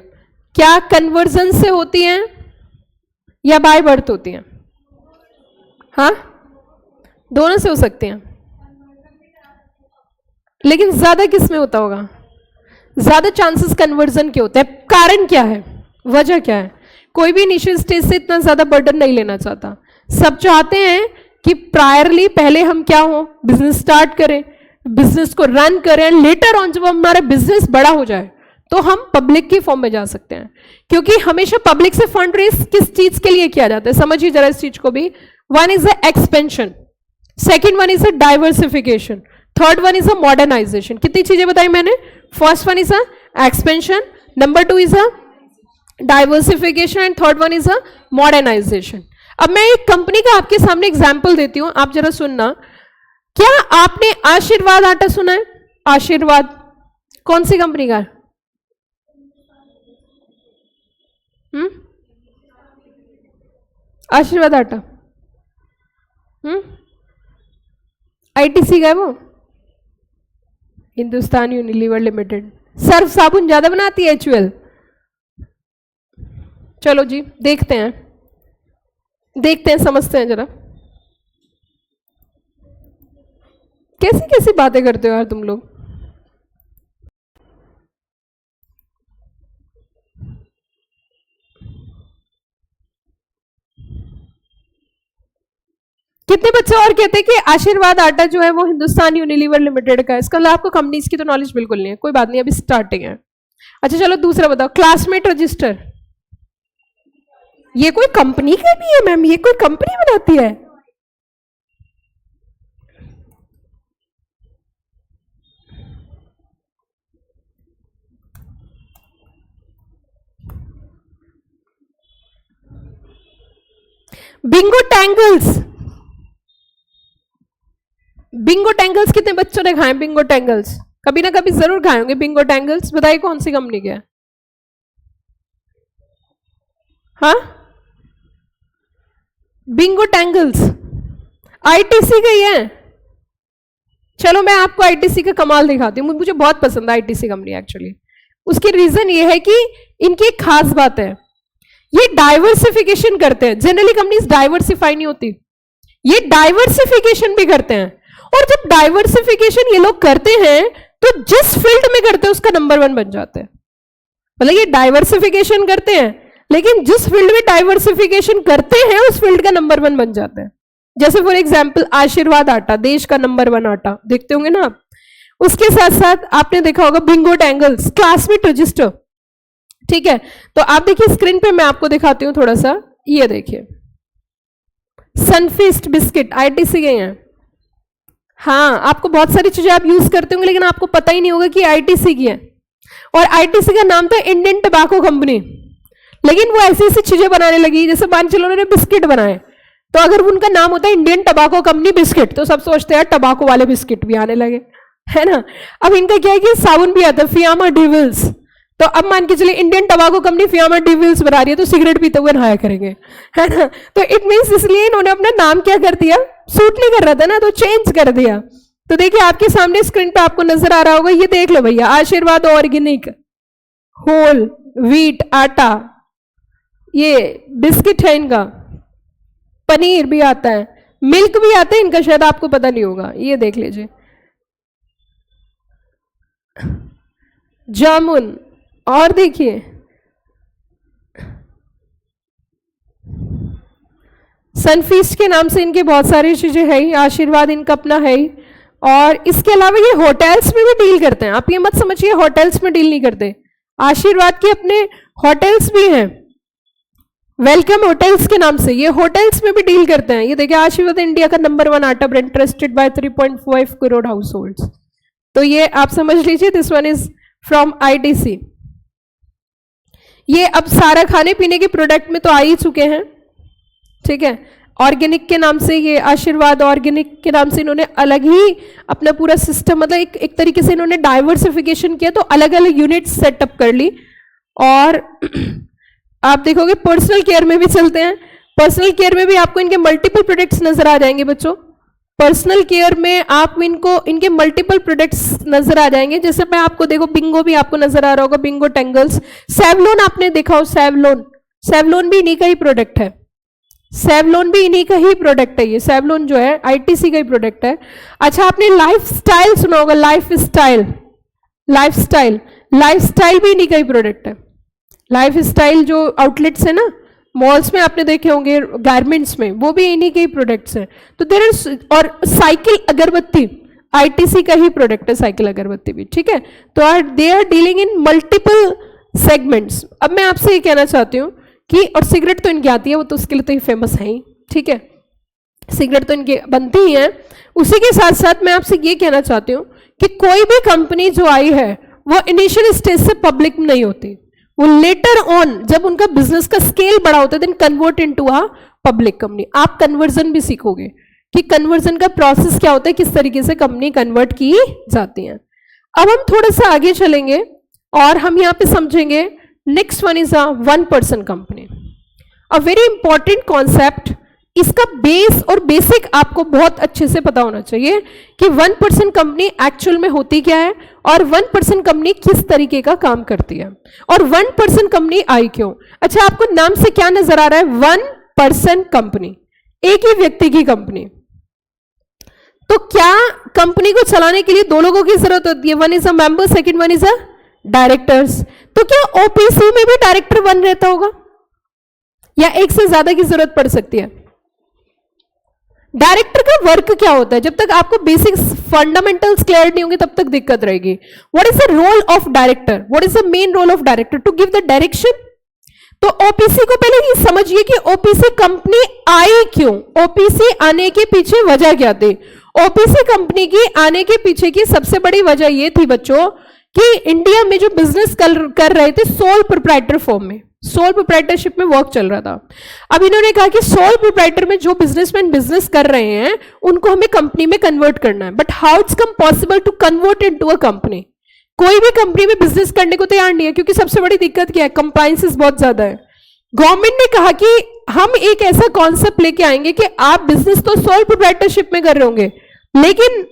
क्या कन्वर्जन से होती हैं या बाय बर्थ होती हैं? हाँ, दोनों से हो सकती हैं, लेकिन ज्यादा किस में होता होगा? ज्यादा चांसेस कन्वर्जन के होते हैं। कारण क्या है, वजह क्या है? कोई भी इनिशियल स्टेज से इतना ज्यादा बर्डन नहीं लेना चाहता। सब चाहते हैं कि प्रायरली पहले हम क्या हो, बिजनेस स्टार्ट करें, बिजनेस को रन करें, लेटर ऑन जब हमारा बिजनेस बड़ा हो जाए तो हम पब्लिक की फॉर्म में जा सकते हैं। क्योंकि हमेशा पब्लिक से फंड रेज किस चीज के लिए किया जाता है, समझिए जरा इस चीज को भी। One is a expansion, second one is a diversification, third one is a modernization. कितनी चीजें बताई मैंने? First one is a expansion, number two is a diversification and third one is a modernization. अब मैं एक कंपनी का आपके सामने एग्जाम्पल देती हूं, आप जरा सुनना। क्या आपने आशीर्वाद आटा सुना है? आशीर्वाद कौन सी कंपनी का है? आशीर्वाद आटा आईटीसी का है वो, हिंदुस्तान यूनिलीवर लिमिटेड। सर्फ साबुन ज्यादा बनाती है एचयूएल। चलो जी देखते हैं, देखते हैं, समझते हैं जरा। कैसी कैसी बातें करते हो यार तुम लोग। कितने बच्चे और कहते हैं कि आशीर्वाद आटा जो है वो हिंदुस्तान यूनिलीवर लिमिटेड का है? इसका मतलब आपको कंपनीज की तो नॉलेज बिल्कुल नहीं है। कोई बात नहीं, अभी स्टार्टिंग है। अच्छा चलो दूसरा बताओ, क्लासमेट रजिस्टर, ये कोई कंपनी का भी है मैम? ये कोई कंपनी बनाती है? बिंगो टैंगल्स, बिंगो टैंगल्स कितने बच्चों ने खाए? बिंगो टैंगल्स कभी ना कभी जरूर खाए होंगे। बिंगो टैंगल्स बताइए कौन सी कंपनी के है? हाँ, बिंगो टैंगल्स आईटीसी का ही है। चलो मैं आपको आईटीसी का कमाल दिखाती हूँ, मुझे बहुत पसंद है आईटीसी कंपनी एक्चुअली। उसकी रीजन ये है कि इनकी एक खास बात है, ये डाइवर्सिफिकेशन करते हैं। जनरली कंपनीज डाइवर्सिफाई नहीं होती, ये डाइवर्सिफिकेशन भी करते हैं। और जब डाइवर्सिफिकेशन ये लोग करते हैं तो जिस फील्ड में करते हैं उसका नंबर 1 बन जाते हैं। मतलब ये डाइवर्सिफिकेशन करते हैं लेकिन जिस फील्ड में डाइवर्सिफिकेशन करते हैं उस फील्ड का नंबर 1 बन जाते हैं। जैसे फॉर एग्जाम्पल आशीर्वाद आटा, देश का नंबर 1 आटा, देखते होंगे ना आप। उसके साथ साथ आपने देखा होगा बिंगो टैंगल्स, क्लासमेट रजिस्टर। ठीक है, तो आप देखिए स्क्रीन पे मैं आपको दिखाती हूं थोड़ा सा, ये देखिए सनफीस्ट बिस्किट आईटीसी के हैं। हाँ, आपको बहुत सारी चीजें आप यूज करते होंगे लेकिन आपको पता ही नहीं होगा कि आईटीसी की है। और आईटीसी का नाम था इंडियन टबाको कंपनी, लेकिन वो ऐसी ऐसी चीजें बनाने लगी, जैसे मान चलो उन्होंने बिस्किट बनाए, तो अगर उनका नाम होता है इंडियन टबाको कंपनी बिस्किट तो सब सोचते हैं टबाको वाले बिस्किट भी आने लगे, है ना। अब इनका क्या है कि साबुन भी आता है फियामा डिविल्स, तो अब मान के चलिए इंडियन टबाको कंपनी फियामा डिविल्स बना रही है तो सिगरेट पीते हुए नहाया करेंगे, है ना। तो इट मीन्स इसलिए इन्होंने अपना नाम क्या कर दिया, सूट नहीं कर रहा था ना तो चेंज कर दिया। तो देखिए आपके सामने स्क्रीन पे आपको नजर आ रहा होगा, ये देख लो भैया, आशीर्वाद ऑर्गेनिक होल व्हीट आटा, ये बिस्किट है इनका, पनीर भी आता है, मिल्क भी आता है इनका, शायद आपको पता नहीं होगा, ये देख लीजिए जामुन। और देखिए सनफीस्ट के नाम से इनके बहुत सारी चीजें है ही, आशीर्वाद इनका अपना है ही। और इसके अलावा ये होटल्स में भी डील करते हैं। आप ये मत समझिए होटल्स में डील नहीं करते, आशीर्वाद के अपने होटल्स भी हैं। वेलकम होटल्स के नाम से, ये होटल्स में भी डील करते हैं। ये देखिए आशीर्वाद इंडिया का नंबर 1 आटा brand trusted bye 3.5 crore house holds. तो ये आप समझ लीजिए, this one is from ITC. ये अब सारा खाने पीने के प्रोडक्ट में तो आ ही चुके हैं, ठीक है। ऑर्गेनिक के नाम से, ये आशीर्वाद ऑर्गेनिक के नाम से इन्होंने अलग ही अपना पूरा सिस्टम, मतलब एक तरीके से इन्होंने डाइवर्सिफिकेशन किया, तो अलग अलग यूनिट सेटअप कर ली। और आप देखोगे पर्सनल केयर में भी चलते हैं। पर्सनल केयर में भी आपको इनके मल्टीपल प्रोडक्ट्स नजर आ जाएंगे बच्चों। पर्सनल केयर में आप इनके मल्टीपल प्रोडक्ट्स नजर आ जाएंगे। जैसे मैं आपको देखो, बिंगो भी आपको नजर आ रहा होगा, बिंगो टेंगल्स। सेवलोन आपने देखा हो, सेवलोन भी इन्हीं का ही प्रोडक्ट है। सेवलोन भी इन्हीं का ही प्रोडक्ट है। ये सेवलोन जो है आईटीसी का ही प्रोडक्ट है। अच्छा, आपने लाइफस्टाइल सुना होगा, लाइफस्टाइल भी इन्हीं का ही प्रोडक्ट है। लाइफस्टाइल जो आउटलेट्स है ना मॉल्स में, आपने देखे होंगे गारमेंट्स में, वो भी इन्हीं के ही प्रोडक्ट्स हैं। तो देयर इज, और साइकिल अगरबत्ती आईटीसी का ही प्रोडक्ट है, साइकिल अगरबत्ती भी, ठीक है। तो they are dealing in multiple segments. अब मैं आपसे ये कहना चाहती हूँ कि, और सिगरेट तो इनकी आती है, वो तो उसके लिए तो ये फेमस है ही, ठीक है। सिगरेट तो इनकी बनती ही है। उसी के साथ साथ मैं आपसे ये कहना चाहती हूँ कि कोई भी कंपनी जो आई है वो इनिशियल स्टेज से पब्लिक नहीं होती, वो लेटर ऑन जब उनका बिजनेस का स्केल बड़ा होता है then convert into a public company. आप कन्वर्जन भी सीखोगे कि कन्वर्जन का प्रोसेस क्या होता है, किस तरीके से कंपनी कन्वर्ट की जाती है। अब हम थोड़ा सा आगे चलेंगे और हम यहां पे समझेंगे next one is a 1% company. A very important concept, इसका बेस और बेसिक आपको बहुत अच्छे से पता होना चाहिए कि 1% कंपनी एक्चुअल में होती क्या है और 1% कंपनी किस तरीके का काम करती है और 1% कंपनी आई क्यों। अच्छा, आपको नाम से क्या नजर आ रहा है? 1% कंपनी, एक ही व्यक्ति की कंपनी। तो क्या कंपनी को चलाने के लिए दो लोगों की जरूरत होती है? One is a member, second one is a directors. तो क्या ओपीसी में भी डायरेक्टर वन रहता होगा या एक से ज्यादा की जरूरत पड़ सकती है? डायरेक्टर का वर्क क्या होता है? जब तक आपको बेसिक फंडामेंटल्स क्लियर नहीं होंगे तब तक दिक्कत रहेगी। What is the role of director? What is the main role of director? To give the direction. तो ओपीसी को पहले ये समझिए कि ओपीसी कंपनी आई क्यों, ओपीसी आने के पीछे वजह क्या थी। ओपीसी कंपनी की आने के पीछे की सबसे बड़ी वजह ये थी बच्चों कि इंडिया में जो बिजनेस कर रहे थे सोल प्रोप्राइटर फॉर्म में, सोल प्रोप्राइटरशिप में वर्क चल रहा था। अब इन्होंने कहा कि सोल प्रोप्राइटर में जो बिजनेसमैन बिजनेस कर रहे हैं उनको हमें कंपनी में कन्वर्ट करना है। But how it's come possible to convert into a company? कोई भी कंपनी में बिजनेस करने को तैयार नहीं है, क्योंकि सबसे बड़ी दिक्कत क्या है? कंप्लायंसेस बहुत ज्यादा है। गवर्नमेंट ने कहा कि हम एक ऐसा कॉन्सेप्ट लेके आएंगे कि आप बिजनेस तो सोल प्रोप्राइटरशिप में कर रहे होंगे लेकिन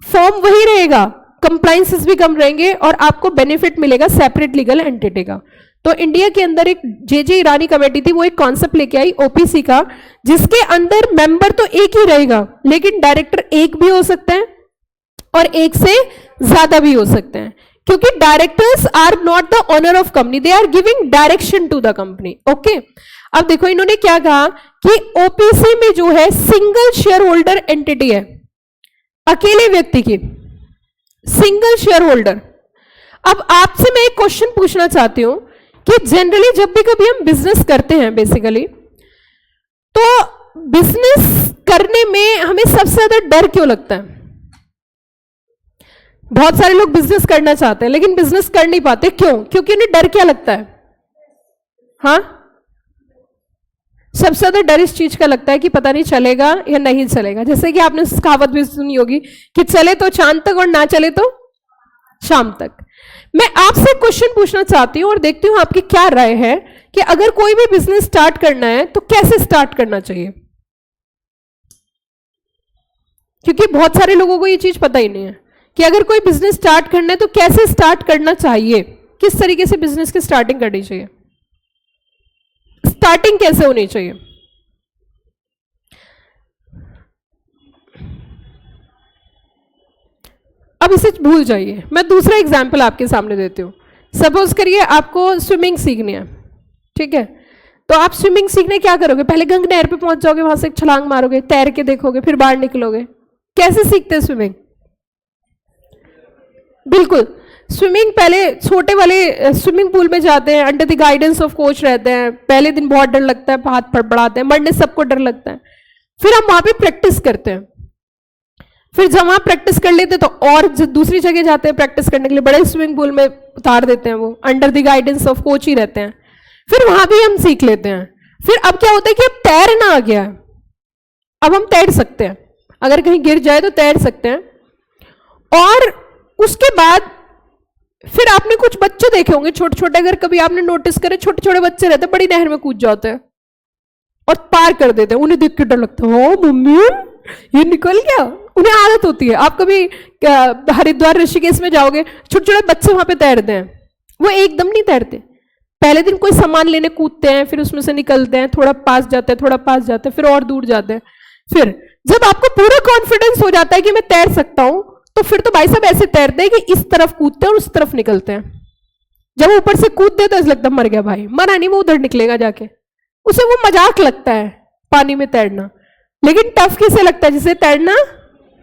फॉर्म वही रहेगा, कंप्लायंसेस भी कम रहेंगे और आपको बेनिफिट मिलेगा सेपरेट लीगल एंटिटी का। तो इंडिया के अंदर एक जे ईरानी कमेटी थी, वो एक कॉन्सेप्ट लेके आई ओपीसी का, जिसके अंदर मेंबर तो एक ही रहेगा लेकिन डायरेक्टर एक भी हो सकता है और एक से ज्यादा भी हो सकते हैं, क्योंकि directors are not the owner of company, they are giving direction to the company. Okay, अब देखो इन्होंने क्या कहा कि ओपीसी में जो है सिंगल शेयर होल्डर एंटिटी है, अकेले व्यक्ति की सिंगल शेयर होल्डर। अब आपसे मैं एक क्वेश्चन पूछना चाहती हूं कि जनरली जब भी कभी हम बिजनेस करते हैं बेसिकली, तो बिजनेस करने में हमें सबसे ज्यादा डर क्यों लगता है? बहुत सारे लोग बिजनेस करना चाहते हैं लेकिन बिजनेस कर नहीं पाते, क्यों? क्योंकि उन्हें डर क्या लगता है? हाँ, सबसे ज्यादा डर इस चीज का लगता है कि पता नहीं चलेगा या नहीं चलेगा। जैसे कि आपने कहावत भी सुनी होगी कि चले तो चांद तक और ना चले तो शाम तक। मैं आपसे क्वेश्चन पूछना चाहती हूं और देखती हूं आपकी क्या राय है कि अगर कोई भी बिजनेस स्टार्ट करना है तो कैसे स्टार्ट करना चाहिए? क्योंकि बहुत सारे लोगों को ये चीज पता ही नहीं है कि अगर कोई बिजनेस स्टार्ट करना है तो कैसे स्टार्ट करना चाहिए, किस तरीके से बिजनेस की स्टार्टिंग करनी चाहिए, स्टार्टिंग कैसे होनी चाहिए। अब इसे भूल जाइए, मैं दूसरा एग्जाम्पल आपके सामने देती हूं। सपोज करिए आपको स्विमिंग सीखनी है, ठीक है? तो आप स्विमिंग सीखने क्या करोगे? पहले गंग नहर पे पहुंच जाओगे, वहां से एक छलांग मारोगे, तैर के देखोगे, फिर बाहर निकलोगे। कैसे सीखते हैं स्विमिंग? बिल्कुल। स्विमिंग पहले छोटे वाले स्विमिंग पूल में जाते हैं, under the guidance of coach रहते हैं, पहले दिन बहुत डर लगता है, हाथ फड़फड़ाते हैं, मरने सबको डर लगता है। फिर हम वहां पे प्रैक्टिस करते हैं, फिर जब वहां प्रैक्टिस कर लेते हैं तो और दूसरी जगह जाते हैं प्रैक्टिस करने के लिए, बड़े स्विमिंग पूल में उतार देते हैं, वो under the guidance of coach ही रहते हैं, फिर वहां भी हम सीख लेते हैं। फिर अब क्या होता है कि अब तैरना आ गया है, अब हम तैर सकते हैं, अगर कहीं गिर जाए तो तैर सकते हैं। और उसके बाद फिर आपने कुछ बच्चे देखे होंगे छोटे छोटे, अगर कभी आपने नोटिस करे, छोटे छोटे बच्चे रहते हैं, बड़ी नहर में कूद जाते हैं और पार कर देते हैं, उन्हें देख के डर लगता है, ओ मम्मी ये निकल गया। उन्हें आदत होती है। आप कभी हरिद्वार ऋषिकेश में जाओगे, छोटे छोटे बच्चे वहां पे तैरते हैं, वो एकदम नहीं तैरते, पहले दिन कोई सामान लेने कूदते हैं, फिर उसमें से निकलते हैं, थोड़ा पास जाते हैं, थोड़ा पास जाते हैं, फिर और दूर जाते हैं। फिर जब आपको पूरा कॉन्फिडेंस हो जाता है कि मैं तैर सकता हूं, तो फिर तो भाई साहब ऐसे तैरते हैं कि इस तरफ कूदते हैं और उस तरफ निकलते हैं। जब ऊपर से कूदते तो ऐसा लगता है मर गया भाई, मरा नहीं, वो उधर निकलेगा जाके। उसे वो मजाक लगता है पानी में तैरना, लेकिन टफ किसे लगता है? जिसे तैरना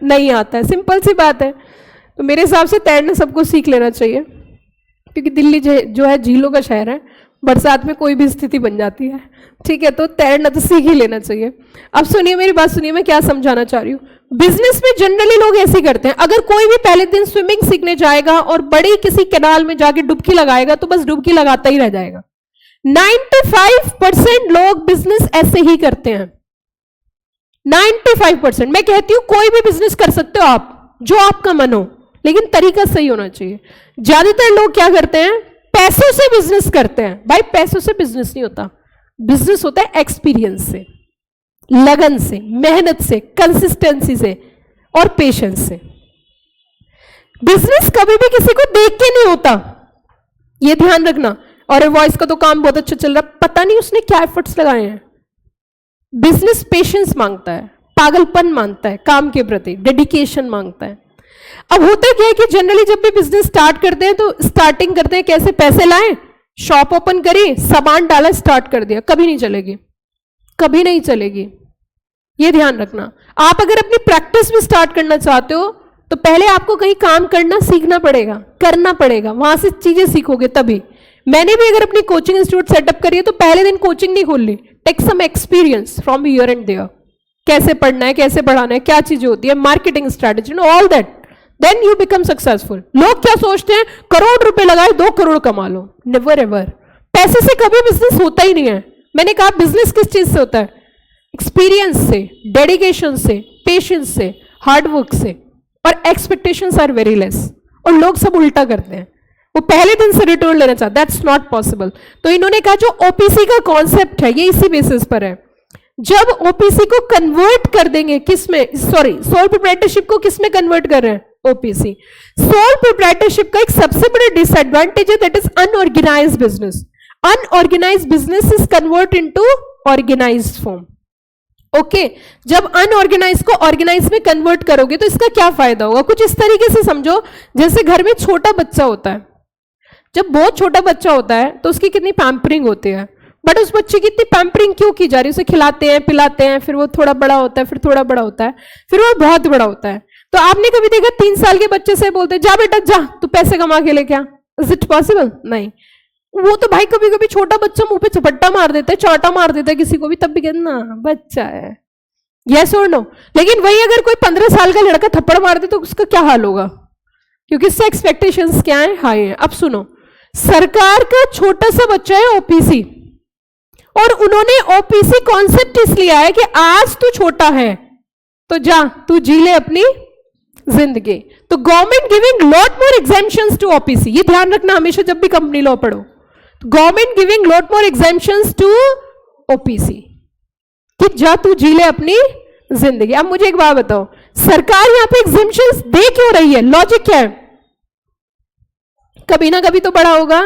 नहीं आता है। सिंपल सी बात है। तो मेरे हिसाब से तैरना सबको सीख लेना चाहिए, क्योंकि दिल्ली जो है झीलों का शहर है, बरसात में कोई भी स्थिति बन जाती है, ठीक है, तो तैरना तो सीख ही लेना चाहिए। अब सुनिए मेरी बात, सुनिए मैं क्या समझाना चाह रही हूँ। बिजनेस में जनरली लोग ऐसे करते हैं, अगर कोई भी पहले दिन स्विमिंग सीखने जाएगा और बड़ी किसी कैनाल में जाके डुबकी लगाएगा तो बस डुबकी लगाता ही रह जाएगा। 95% लोग बिजनेस ऐसे ही करते हैं, 95%। मैं कहती हूं कोई भी बिजनेस कर सकते हो आप, जो आपका मन हो, लेकिन तरीका सही होना चाहिए। ज्यादातर लोग क्या करते हैं? पैसों से बिजनेस करते हैं। भाई पैसों से बिजनेस नहीं होता, बिजनेस होता है एक्सपीरियंस से, लगन से, मेहनत से, कंसिस्टेंसी से और पेशेंस से। बिजनेस कभी भी किसी को देख के नहीं होता, ये ध्यान रखना। और वॉइस का तो काम बहुत अच्छा चल रहा, पता नहीं उसने क्या एफर्ट्स लगाए हैं। बिजनेस पेशेंस मांगता है, पागलपन मांगता है, काम के प्रति डेडिकेशन मांगता है। अब होता क्या है कि जनरली जब भी बिजनेस स्टार्ट करते हैं तो स्टार्टिंग करते हैं कैसे? पैसे लाए, शॉप ओपन करी, सामान डाला, स्टार्ट कर दिया। कभी नहीं चलेगी, कभी नहीं चलेगी, ये ध्यान रखना। आप अगर अपनी प्रैक्टिस भी स्टार्ट करना चाहते हो तो पहले आपको कहीं काम करना सीखना पड़ेगा, करना पड़ेगा, वहां से चीजें सीखोगे तभी। मैंने भी अगर अपनी कोचिंग इंस्टीट्यूट सेटअप करी है तो पहले दिन कोचिंग नहीं खोल ली, take some experience from here and there, कैसे पढ़ना है, कैसे पढ़ाना है, क्या चीजें होती है, marketing strategy, all that, then you become successful. लोग क्या सोचते हैं? करोड़ रुपए लगाए 2 करोड़ कमा लो। नेवर एवर, पैसे से कभी बिजनेस होता ही नहीं है। मैंने कहा बिजनेस किस चीज से होता है? एक्सपीरियंस से, डेडिकेशन से, पेशेंस से, हार्डवर्क से, और एक्सपेक्टेशंस आर वेरी लेस। और लोग सब उल्टा करते हैं, वो पहले दिन से रिटर्न लेना चाहते, दैट्स नॉट पॉसिबल। तो इन्होंने कहा जो ओपीसी का कॉन्सेप्ट है ये इसी बेसिस पर है। जब ओपीसी को कन्वर्ट कर देंगे किसमें, सॉरी सोल प्रोप्राइटरशिप को किसमें कन्वर्ट कर रहे हैं? ओपीसी। सोल प्रोप्राइटरशिप का एक सबसे बड़ा डिसएडवांटेज है, that is unorganized business. Unorganized business is convert into organized form. Okay, जब अनऑर्गेनाइज को ऑर्गेनाइज में कन्वर्ट करोगे तो इसका क्या फायदा होगा? कुछ इस तरीके से समझो, जैसे घर में छोटा बच्चा होता है, जब बहुत छोटा बच्चा होता है तो उसकी कितनी पैम्परिंग होती है, बट उस बच्चे की इतनी पैम्परिंग क्यों की जा रही है? उसे खिलाते हैं, पिलाते हैं, फिर वो थोड़ा बड़ा होता है, फिर थोड़ा बड़ा होता है, फिर वो बहुत बड़ा होता है। तो आपने कभी देखा 3 साल के बच्चे से बोलते जा बेटा जा, तू पैसे कमा के लेके आ? Is it possible? नहीं। वो तो भाई कभी कभी छोटा बच्चा मुंह पे झपट्टा मार देता है, चौटा मार देता है किसी को भी, तब भी कहते ना बच्चा है, यस और नो। लेकिन वही अगर कोई 15 साल का लड़का थप्पड़ मार दे तो उसका क्या हाल होगा? क्योंकि इससे एक्सपेक्टेशंस क्या है? हाई है। अब सुनो, सरकार का छोटा सा बच्चा है ओपीसी, और उन्होंने ओपीसी कॉन्सेप्ट इसलिए आया कि आज तू छोटा है तो जा तू जी ले अपनी जिंदगी। तो government giving lot more exemptions to OPC, ये ध्यान रखना हमेशा जब भी कंपनी लॉ पढ़ो। Government giving lot more exemptions to OPC कि जा तू जी ले अपनी जिंदगी। अब मुझे एक बात बताओ, सरकार यहां पे एग्जेम्पशंस दे क्यों रही है? लॉजिक क्या है? कभी ना कभी तो बड़ा होगा।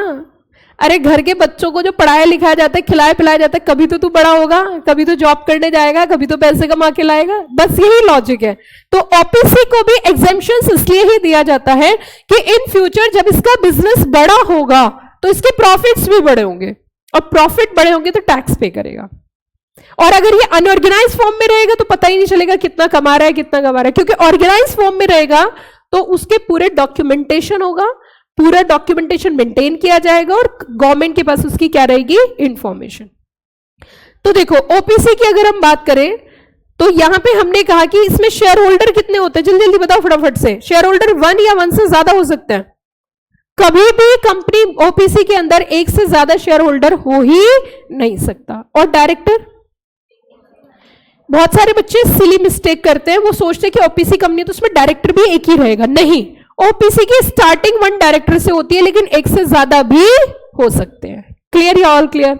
अरे घर के बच्चों को जो पढ़ाया लिखाया जाता है, खिलाया पिलाया जाता है, कभी तो तू बड़ा होगा, कभी तो जॉब करने जाएगा, कभी तो पैसे कमा के लाएगा, बस यही लॉजिक है। तो ओपीसी को भी एग्जेम्पशंस इसलिए ही दिया जाता है कि इन फ्यूचर जब इसका बिजनेस बड़ा होगा तो इसके प्रॉफिट्स भी बड़े होंगे, और प्रॉफिट बड़े होंगे तो टैक्स पे करेगा। और अगर ये अनऑर्गेनाइज फॉर्म में रहेगा तो पता ही नहीं चलेगा कितना कमा रहा है कितना कमा रहा है, क्योंकि ऑर्गेनाइज फॉर्म में रहेगा तो उसके पूरे डॉक्यूमेंटेशन होगा, पूरा डॉक्यूमेंटेशन मेंटेन किया जाएगा और गवर्नमेंट के पास उसकी क्या रहेगी, इंफॉर्मेशन। तो देखो ओपीसी की अगर हम बात करें तो यहां पे हमने कहा कि इसमें शेयर होल्डर कितने होते हैं, जल्दी जल्दी बताओ फटाफट से। शेयर होल्डर 1 या 1 से ज्यादा हो सकते हैं। कभी भी कंपनी ओपीसी के अंदर एक से ज्यादा शेयर होल्डर हो ही नहीं सकता। और डायरेक्टर, बहुत सारे बच्चे सिली मिस्टेक करते हैं, वो सोचते हैं कि ओपीसी कंपनी तो उसमें डायरेक्टर भी एक ही रहेगा। नहीं, ओपीसी की स्टार्टिंग 1 डायरेक्टर से होती है, लेकिन एक से ज्यादा भी हो सकते हैं। क्लियर या ऑल क्लियर?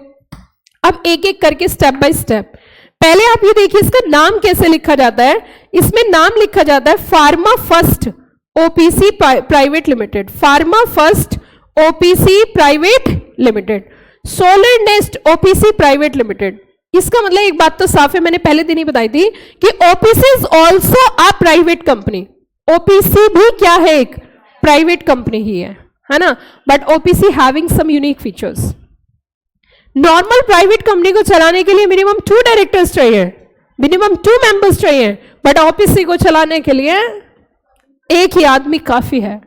अब एक एक करके स्टेप बाय स्टेप। पहले आप ये देखिए इसका नाम कैसे लिखा जाता है। इसमें नाम लिखा जाता है pharma first OPC private limited, pharma first OPC private limited, solar nest OPC private limited. इसका मतलब एक बात तो साफ है, मैंने पहले दिन ही बताई थी कि OPC is also a private company. OPC भी क्या है, एक प्राइवेट कंपनी ही है ना, but OPC having some unique features. Normal private company को चलाने के लिए मिनिमम 2 डायरेक्टर्स चाहिए, मिनिमम 2 मेंबर्स चाहिए, बट ओपीसी को चलाने के लिए एक ही आदमी काफी है।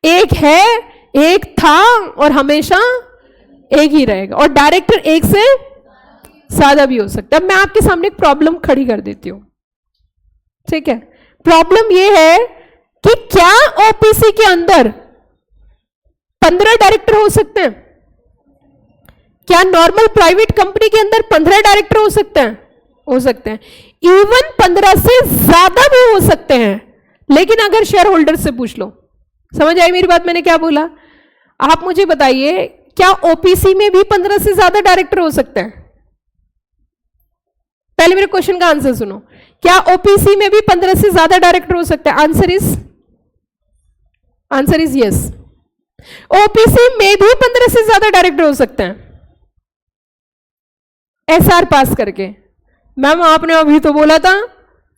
एक है, एक था और हमेशा एक ही रहेगा, और डायरेक्टर एक से ज्यादा भी हो सकता है। मैं आपके सामने एक प्रॉब्लम खड़ी कर देती हूं, ठीक है। प्रॉब्लम यह है कि क्या ओपीसी के अंदर 15 डायरेक्टर हो सकते हैं? क्या नॉर्मल प्राइवेट कंपनी के अंदर 15 डायरेक्टर हो सकते हैं? हो सकते हैं, इवन 15 से ज्यादा भी हो सकते हैं। लेकिन अगर शेयर होल्डर से पूछ लो, समझ आई मेरी बात, मैंने क्या बोला? आप मुझे बताइए, क्या ओपीसी में भी 15 से ज्यादा डायरेक्टर हो सकते हैं? पहले मेरे क्वेश्चन का आंसर सुनो, क्या ओपीसी में भी 15 से ज्यादा डायरेक्टर हो सकते हैं? Answer is yes. ओपीसी में भी 15 से ज्यादा डायरेक्टर हो सकते हैं एसआर पास करके। मैम आपने अभी तो बोला था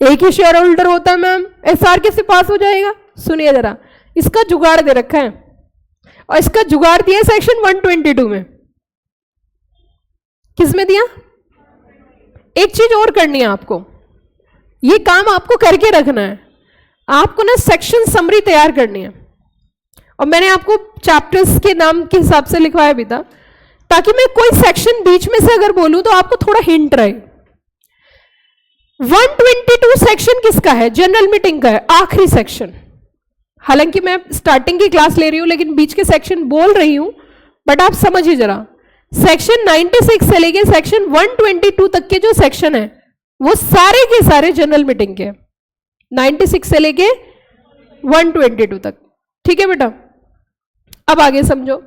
एक ही शेयर होल्डर होता है, मैम एसआर कैसे पास हो जाएगा? सुनिए जरा, इसका जुगाड़ दे रखा है, और इसका जुगाड़ दिया सेक्शन 122 में। किस में दिया? एक चीज और करनी है आपको, ये काम आपको करके रखना है। आपको ना सेक्शन समरी तैयार करनी है, और मैंने आपको चैप्टर्स के नाम के हिसाब से लिखवाया भी था, ताकि मैं कोई सेक्शन बीच में से अगर बोलूं तो आपको थोड़ा हिंट रहे। 122 सेक्शन किसका है? जनरल मीटिंग का है, आखिरी सेक्शन। हालांकि मैं स्टार्टिंग की क्लास ले रही हूं, लेकिन बीच के सेक्शन बोल रही हूं, बट आप समझिए जरा। सेक्शन 96 से लेके सेक्शन 122 तक के जो सेक्शन है वो सारे के सारे जनरल मीटिंग के, 96 से लेके 122 तक, ठीक है बेटा? अब आगे समझो,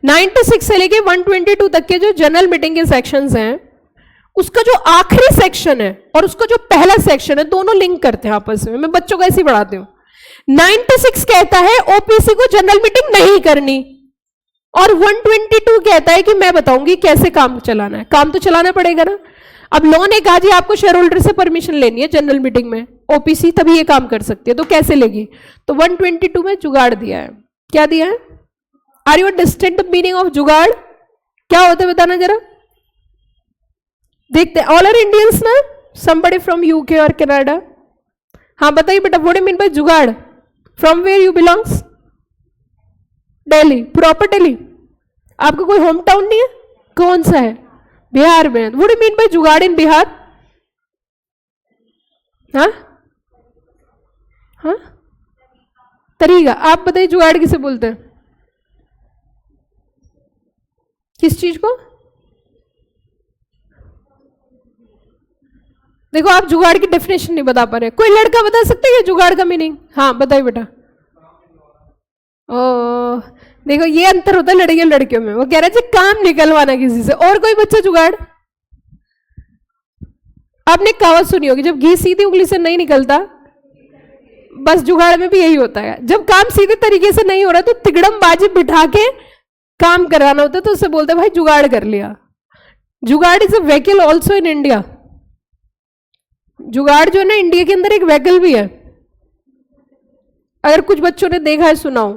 96 से लेके 122 तक के जो जनरल मीटिंग के सेक्शंस हैं, उसका जो आखिरी सेक्शन है और उसका जो पहला सेक्शन है, दोनों लिंक करते हैं आपस में। मैं बच्चों को ऐसे ही पढ़ाती हूं। 96 कहता है ओपीसी को जनरल मीटिंग नहीं करनी, और 122 कहता है कि मैं बताऊंगी कैसे काम चलाना है। काम तो चलाना पड़ेगा ना। अब लॉ ने कहा जी आपको शेयर होल्डर से परमिशन लेनी है जनरल मीटिंग में, ओपीसी तभी ये काम कर सकती है, तो कैसे लेगी? तो 122 में जुगाड़ दिया है। क्या दिया है? Are you understand the meaning of jugaad? क्या होता है बताना जरा, देखते हैं। ऑल आर इंडियंस ना, समबडी फ्रॉम यूके और कनाडा? हाँ बताइए बेटा, what do mean by jugaad? From where you belongs? Delhi, proper Delhi. आपका कोई होम टाउन नहीं है? कौन सा है? बिहार में। व्हाट डू मीन बाय जुगाड़ इन बिहार? हाँ हाँ, तरीका। आप बताइए जुगाड़ किसे बोलते हैं? किस चीज को? देखो आप जुगाड़ की डेफिनेशन नहीं बता पा रहे। कोई लड़का बता सकते हैं जुगाड़ का मीनिंग? हाँ बताइए बेटा। ओ देखो ये अंतर होता है लड़कियों लड़कियों में। वो कह रहे थे काम निकलवाना किसी से। और कोई बच्चा जुगाड़? आपने कहावत सुनी होगी, जब घी सीधी उंगली से नहीं निकलता, बस जुगाड़ में भी यही होता है। जब काम सीधे तरीके से नहीं हो रहा तो तिगड़म बाजी बिठा के काम कराना होता है, तो उससे बोलते भाई जुगाड़ कर लिया। जुगाड़ is a vehicle also in India. जुगाड़ जो है ना, इंडिया के अंदर एक व्हीकल भी है। अगर कुछ बच्चों ने देखा है, सुनाओ।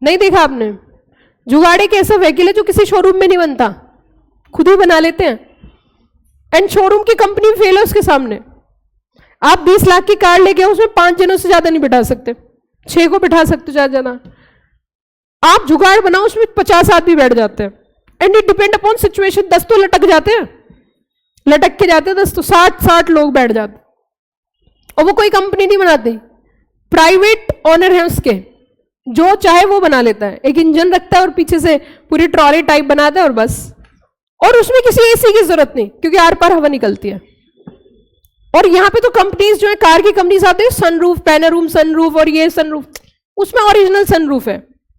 नहीं देखा आपने? जुगाड़ एक ऐसा व्हीकल है जो किसी शोरूम में नहीं बनता, खुद ही बना लेते हैं। एंड शोरूम की कंपनी फेल है उसके सामने। आप 20 लाख की कार लेके उसमें 5 जनों से ज्यादा नहीं बिठा सकते, 6 को बिठा सकते हो ज्यादा। आप जुगाड़ बनाओ उसमें 50 आदमी बैठ जाते हैं। And it depend upon situation. 10 तो लटक जाते हैं, लटक के जाते हैं 10 तो 60 लोग बैठ जाते, और वो कोई कंपनी नहीं बनाती, प्राइवेट ओनर है उसके, जो चाहे वो बना लेता है। एक इंजन रखता है और पीछे से पूरी ट्रॉली टाइप बनाता है और बस, और उसमें किसी एसी की जरूरत नहीं क्योंकि आर पार हवा निकलती है। और यहां पे तो कंपनीज जो है, कार की कंपनीज आते हैं, सनरूफ, पैनोरूम सनरूफ और ये सनरूफ, उसमें ओरिजिनल सनरूफ है,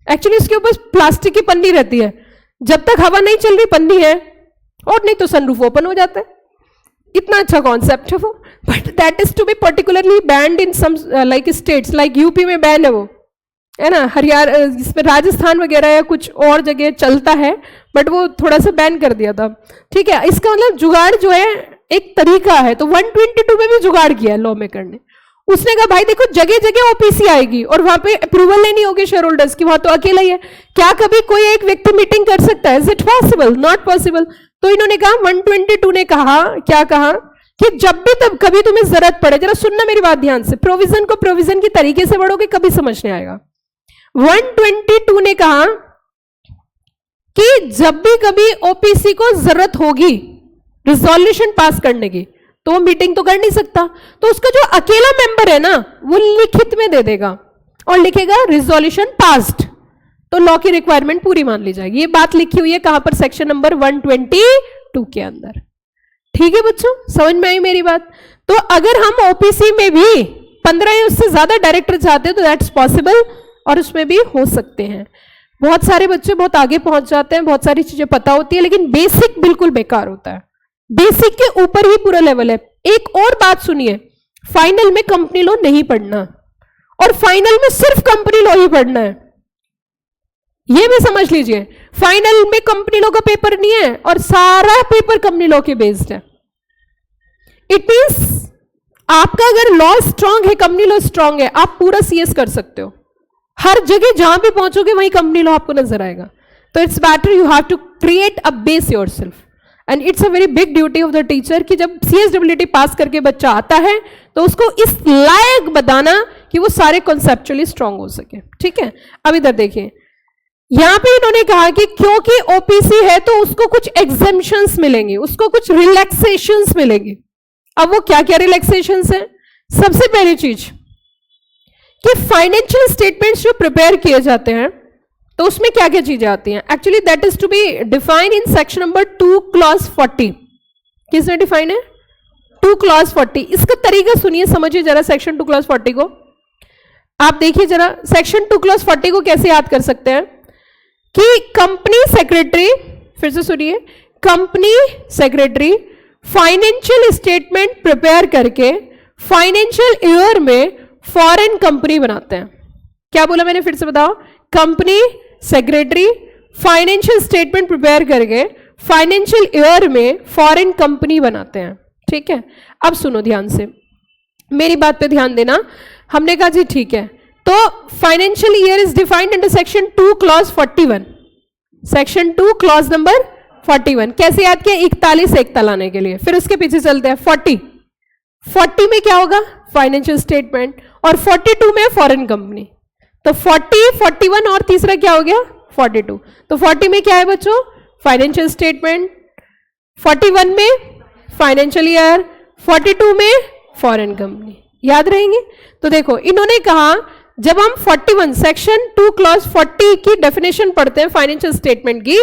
एक्चुअली इसके ऊपर प्लास्टिक की पन्नी रहती है, जब तक हवा नहीं चल रही पन्नी है, और नहीं तो सनरूफ ओपन हो जाता है। इतना अच्छा कॉन्सेप्ट है वो, but that is to be particularly banned in some like states, like UP में बैन है वो, है ना, हरियाणा, इसमें राजस्थान वगैरह या कुछ और जगह चलता है, बट वो थोड़ा सा बैन कर दिया था। ठीक है, इसका मतलब जुगाड़ जो है एक तरीका है। तो 122 में भी जुगाड़ किया लॉ मेकर ने। उसने कहा भाई देखो जगह जगह ओपीसी आएगी और वहां पे अप्रूवल लेनी होगी शेयर होल्डर्स की, वहां तो अकेला ही है, क्या कभी कोई एक व्यक्ति मीटिंग कर सकता है? Is it possible? Not possible. तो इन्होंने कहा, 122 ने कहा, क्या कहा कि जब भी तब कभी तुम्हें जरूरत पड़े, जरा सुनना मेरी बात ध्यान से, प्रोविजन को प्रोविजन की तरीके से पढ़ोगे कभी समझ नहीं आएगा। 122 ने कहा कि जब भी कभी ओपीसी को जरूरत होगी रिजोल्यूशन पास करने की, तो वो मीटिंग तो कर नहीं सकता, तो उसका जो अकेला मेंबर है ना वो लिखित में दे देगा और लिखेगा रिजोल्यूशन पास्ड, तो लॉ की रिक्वायरमेंट पूरी मान ली जाएगी। ये बात लिखी हुई है कहां पर? सेक्शन नंबर 122 के अंदर। ठीक है बच्चों, समझ में आई मेरी बात? तो अगर हम ओपीसी में भी 15 या उससे ज्यादा डायरेक्टर चाहते हैं तो दैट्स पॉसिबल, और उसमें भी हो सकते हैं। बहुत सारे बच्चे बहुत आगे पहुंच जाते हैं, बहुत सारी चीजें पता होती है, लेकिन बेसिक बिल्कुल बेकार होता है। बेसिक के ऊपर ही पूरा लेवल है। एक और बात सुनिए, फाइनल में कंपनी लॉ नहीं पढ़ना, और फाइनल में सिर्फ कंपनी लॉ ही पढ़ना है, यह भी समझ लीजिए। फाइनल में कंपनी लॉ का पेपर नहीं है और सारा पेपर कंपनी लॉ के बेस्ड है। इट मींस आपका अगर लॉ स्ट्रांग है, कंपनी लॉ स्ट्रांग है, आप पूरा सीएस कर सकते हो। हर जगह जहां भी पहुंचोगे वहीं कंपनी लॉ आपको नजर आएगा। तो it's better you have to create a base yourself, and it's a very big duty of the teacher कि जब सीएसडब्ल्यूटी पास करके बच्चा आता है तो उसको इस लायक बताना कि वो सारे कॉन्सेप्चुअली स्ट्रांग हो सके। ठीक है, अब इधर देखिए, यहां पे इन्होंने कहा कि क्योंकि ओपीसी है तो उसको कुछ एग्जेम्पशंस मिलेंगे, उसको कुछ रिलैक्सेशंस मिलेंगे। अब वो क्या क्या रिलैक्सेशंस है? सबसे पहली चीज कि फाइनेंशियल स्टेटमेंट्स जो प्रिपेयर किए जाते हैं तो उसमें क्या क्या चीजें आती हैं? Actually that is to be define in section number 2 clause 40। किसने डिफाइन है? 2 क्लॉज 40। इसका तरीका सुनिए, समझिए जरा सेक्शन 2 क्लॉज 40 को। आप देखिए जरा सेक्शन 2 क्लॉज 40 को कैसे याद कर सकते हैं कि कंपनी सेक्रेटरी, फिर से सुनिए, company secretary financial statement prepare करके फाइनेंशियल ईयर में फॉरेन कंपनी बनाते हैं। क्या बोला मैंने? फिर से बताओ। Company secretary financial statement prepare करके फाइनेंशियल ईयर में फॉरेन कंपनी बनाते हैं। ठीक है, अब सुनो ध्यान से, मेरी बात पे ध्यान देना। हमने कहा जी ठीक है, तो financial year is defined under section 2 clause 41। Section 2 clause number 41 कैसे याद किया? 41 एकता लाने के लिए। फिर उसके पीछे चलते हैं 40 में क्या होगा? फाइनेंशियल स्टेटमेंट, और 42 में फॉरेन कंपनी। तो 40, 41 और तीसरा क्या हो गया? 42। तो 40 में क्या है बच्चों? फाइनेंशियल स्टेटमेंट, 41 में फाइनेंशियल ईयर, 42 में फॉरेन कंपनी। याद रहेंगे? तो देखो इन्होंने कहा जब हम 41 सेक्शन 2 क्लॉज 40 की डेफिनेशन पढ़ते हैं फाइनेंशियल स्टेटमेंट की,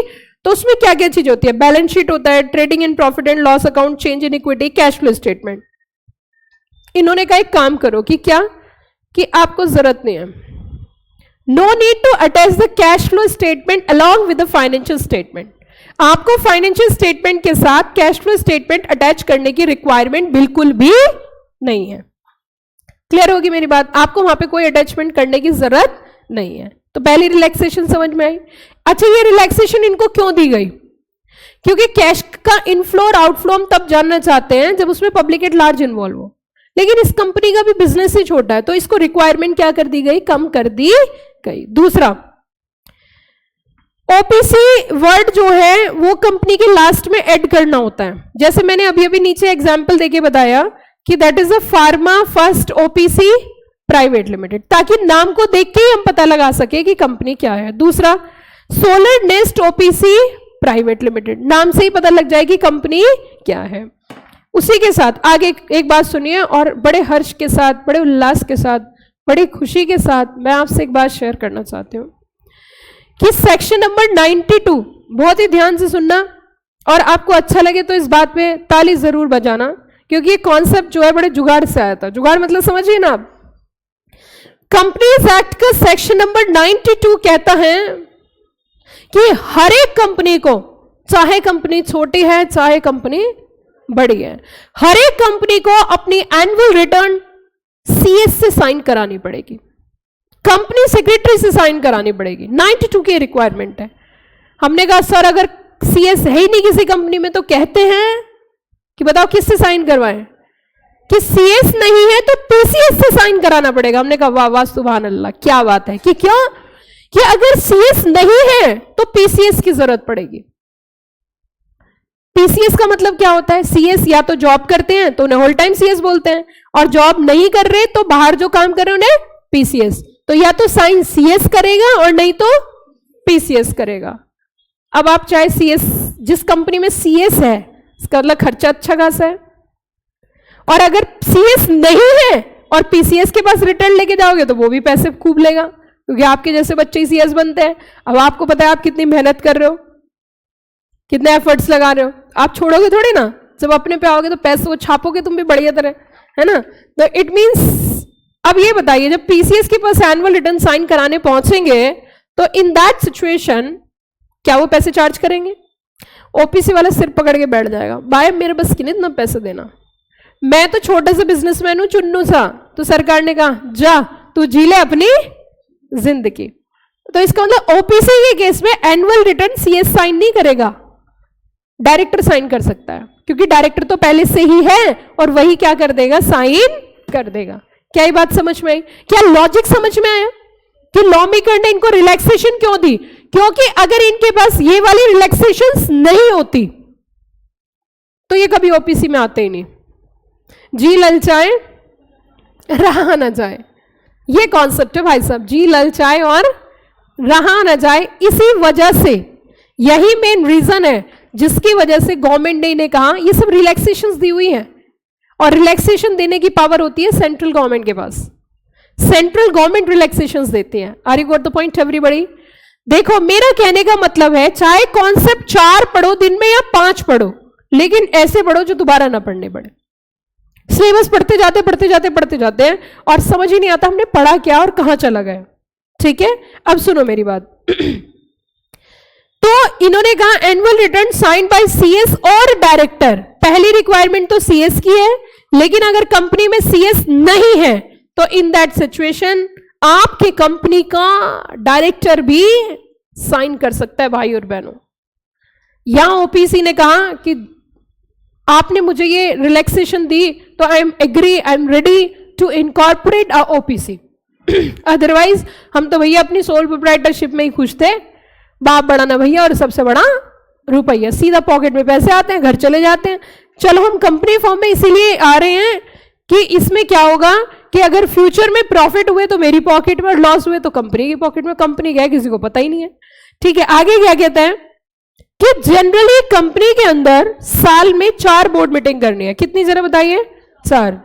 तो उसमें क्या क्या चीज होती है? बैलेंस शीट होता है, trading in profit and loss account, change in equity, cash flow statement. इन्होंने कहा एक काम करो कि क्या, कि आपको जरूरत नहीं है, no need to attach the cash flow statement along with the financial statement. आपको फाइनेंशियल स्टेटमेंट के साथ कैश फ्लो स्टेटमेंट अटैच करने की रिक्वायरमेंट बिल्कुल भी नहीं है। क्लियर होगी मेरी बात? आपको वहां पे कोई अटैचमेंट करने की जरूरत नहीं है। तो पहली रिलैक्सेशन समझ में आई। अच्छा, ये रिलैक्सेशन इनको क्यों दी गई? क्योंकि कैश का इनफ्लो और आउटफ्लो हम तब जानना चाहते हैं जब उसमें पब्लिक एट लार्ज इन्वॉल्व हो, लेकिन इस कंपनी का भी बिजनेस ही छोटा है, तो इसको रिक्वायरमेंट क्या कर दी गई? कम कर दी गई। दूसरा, ओपीसी वर्ड जो है वो कंपनी के लास्ट में ऐड करना होता है। जैसे मैंने अभी अभी नीचे एग्जांपल देके बताया कि that is a pharma first OPC private limited, ताकि नाम को देख के ही हम पता लगा सके कि कंपनी क्या है। दूसरा, solar nest OPC private limited, नाम से ही पता लग जाएगी कंपनी क्या है। उसी के साथ आगे एक बात सुनिए और बड़े हर्ष के साथ, बड़े उल्लास के साथ, बड़ी खुशी के साथ मैं आपसे एक बात शेयर करना चाहती हूं कि सेक्शन नंबर 92, बहुत ही ध्यान से सुनना और आपको अच्छा लगे तो इस बात पे ताली जरूर बजाना, क्योंकि ये कॉन्सेप्ट जो है बड़े जुगाड़ से आया था। जुगाड़ मतलब समझिए ना आप। कंपनीज एक्ट का सेक्शन नंबर 92 कहता है कि हर एक कंपनी को, चाहे कंपनी छोटी है चाहे कंपनी बड़ी है, हर एक कंपनी को अपनी एनुअल रिटर्न सीएस से साइन करानी पड़ेगी, कंपनी सेक्रेटरी से साइन करानी पड़ेगी। 92 की रिक्वायरमेंट है। हमने कहा सर अगर सीएस है ही नहीं किसी कंपनी में तो कहते हैं कि बताओ किससे साइन करवाएं, कि सीएस नहीं है तो पीसीएस से साइन कराना पड़ेगा। हमने कहा वाह वाह सुभान अल्लाह, क्या बात है। कि क्यों? कि अगर सीएस नहीं है तो पीसीएस की जरूरत पड़ेगी। पीसीएस का मतलब क्या होता है? सीएस या तो जॉब करते हैं तो उन्हें होल टाइम सीएस बोलते हैं, और जॉब नहीं कर रहे तो बाहर जो काम कर रहे हैं उन्हें पीसीएस। तो या तो साइन सीएस करेगा और नहीं तो पीसीएस करेगा। अब आप चाहे सीएस, जिस कंपनी में सीएस है इसका मतलब खर्चा अच्छा खासा है, और अगर सीएस नहीं है और पीसीएस के पास रिटर्न लेके जाओगे तो वो भी पैसे खूब लेगा, क्योंकि आपके जैसे बच्चे ही सीएस बनते हैं। अब आपको पता है आप कितनी मेहनत कर रहे हो, कितने एफर्ट्स लगा रहे हो। आप छोड़ोगे थोड़ी ना, जब अपने पे आओगे तो पैसे वो छापोगे तुम भी बढ़िया तरह, है ना। तो इट मींस, अब ये बताइए जब पीसीएस के पास एनुअल रिटर्न साइन कराने पहुंचेंगे तो इन दैट सिचुएशन क्या वो पैसे चार्ज करेंगे? ओपीसी वाला सिर पकड़ के बैठ जाएगा, भाई मेरे बस की नहीं इतना पैसे देना, मैं तो छोटे से बिजनेसमैन हूं चुन्नू सा। तो सरकार ने कहा जा तू जी ले अपनी जिंदगी। तो इसका मतलब ओपीसी के केस में एनुअल रिटर्न सीएस साइन नहीं करेगा, डायरेक्टर साइन कर सकता है, क्योंकि डायरेक्टर तो पहले से ही है और वही क्या कर देगा? साइन कर देगा। क्या ये बात समझ में आई? क्या लॉजिक समझ में आया कि लॉ मेकर ने इनको रिलैक्सेशन क्यों दी? क्योंकि अगर इनके पास ये वाली रिलैक्सेशंस नहीं होती तो ये कभी ओपीसी में आते ही नहीं। जी ललचाए रहा ना जाए, ये कॉन्सेप्ट है भाई साहब, जी ललचाए और रहा ना जाए। इसी वजह से, यही मेन रीजन है जिसकी वजह से गवर्नमेंट ने इन्हें कहा ये सब रिलैक्सेशंस दी हुई है, और रिलैक्सेशन देने की पावर होती है सेंट्रल गवर्नमेंट के पास। सेंट्रल गवर्नमेंट रिलैक्सेशंस देती है। Are you got the point everybody? देखो मेरा कहने का मतलब है चाहे कॉन्सेप्ट 4 पढ़ो दिन में या 5 पढ़ो, लेकिन ऐसे पढ़ो जो दोबारा ना पढ़ने पड़े। सिलेबस पढ़ते जाते हैं और समझ ही नहीं आता हमने पढ़ा क्या और कहां चला गया। ठीक है, अब सुनो मेरी बात। तो इन्होंने कहा annual return sign by CS और डायरेक्टर। पहली रिक्वायरमेंट तो सीएस की है, लेकिन अगर कंपनी में सीएस नहीं है तो इन दैट सिचुएशन आपके कंपनी का डायरेक्टर भी साइन कर सकता है। भाई और बहनों, यहां ओपीसी ने कहा कि आपने मुझे ये रिलैक्सेशन दी तो I am agree, I am ready to incorporate a OPC. Otherwise हम तो भैया अपनी सोल प्रोप्राइटरशिप में ही खुश थे, बाप बड़ा ना भैया और सबसे बड़ा रुपया, सीधा पॉकेट में पैसे आते हैं, घर चले जाते हैं। चलो हम कंपनी फॉर्म में इसीलिए आ रहे हैं कि इसमें क्या होगा कि अगर फ्यूचर में प्रॉफिट हुए तो मेरी पॉकेट में और लॉस हुए तो कंपनी की पॉकेट में। कंपनी क्या है किसी को पता ही नहीं है। ठीक है, आगे क्या कहता है कि जनरली कंपनी के अंदर साल में 4 बोर्ड मीटिंग करनी है। कितनी जरा बताइए? 4।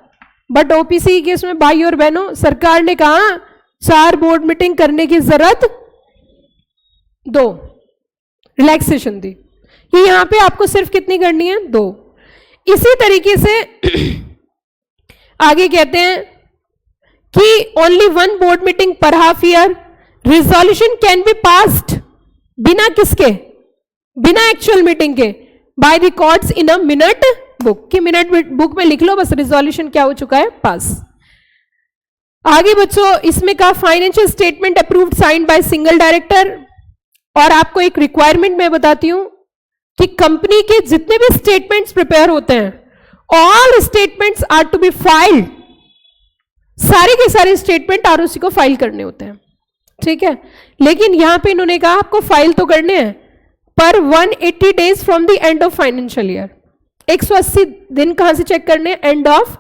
बट ओपीसी केस में भाई और बहनों सरकार ने कहा 4 बोर्ड मीटिंग करने की जरूरत 2, रिलैक्सेशन दी। ये यहां पे आपको सिर्फ कितनी करनी है? 2। इसी तरीके से आगे कहते हैं कि only 1 board meeting per half year, resolution can be passed बिना किसके? बिना एक्चुअल मीटिंग के, by records in a minute book. कि मिनट बुक में लिख लो बस रिजोल्यूशन क्या हो चुका है? पास। आगे बच्चों इसमें कहा financial statement approved signed by single director. और आपको एक रिक्वायरमेंट मैं बताती हूं कि कंपनी के जितने भी स्टेटमेंट्स प्रिपेयर होते हैं, all statements are to be filed. सारे के सारे स्टेटमेंट आरओसी को फाइल करने होते हैं। ठीक है, लेकिन यहां पे इन्होंने कहा आपको फाइल तो करने हैं पर 180 days from the end of financial year. 180 दिन कहां से चेक करने हैं? एंड ऑफ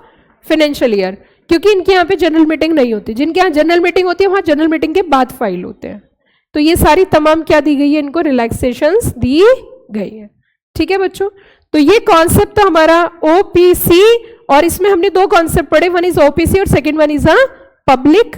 फाइनेंशियल ईयर, क्योंकि इनके यहाँ पे जनरल मीटिंग नहीं होती। जिनके यहाँ जनरल मीटिंग होती है वहां जनरल मीटिंग के बाद फाइल होते हैं। तो ये सारी तमाम क्या दी गई है? इनको रिलैक्सेशंस दी गई है। ठीक है बच्चों, तो ये कॉन्सेप्ट तो हमारा ओपीसी, और इसमें हमने दो कॉन्सेप्ट पढ़े, वन इज ओपीसी और second one is a public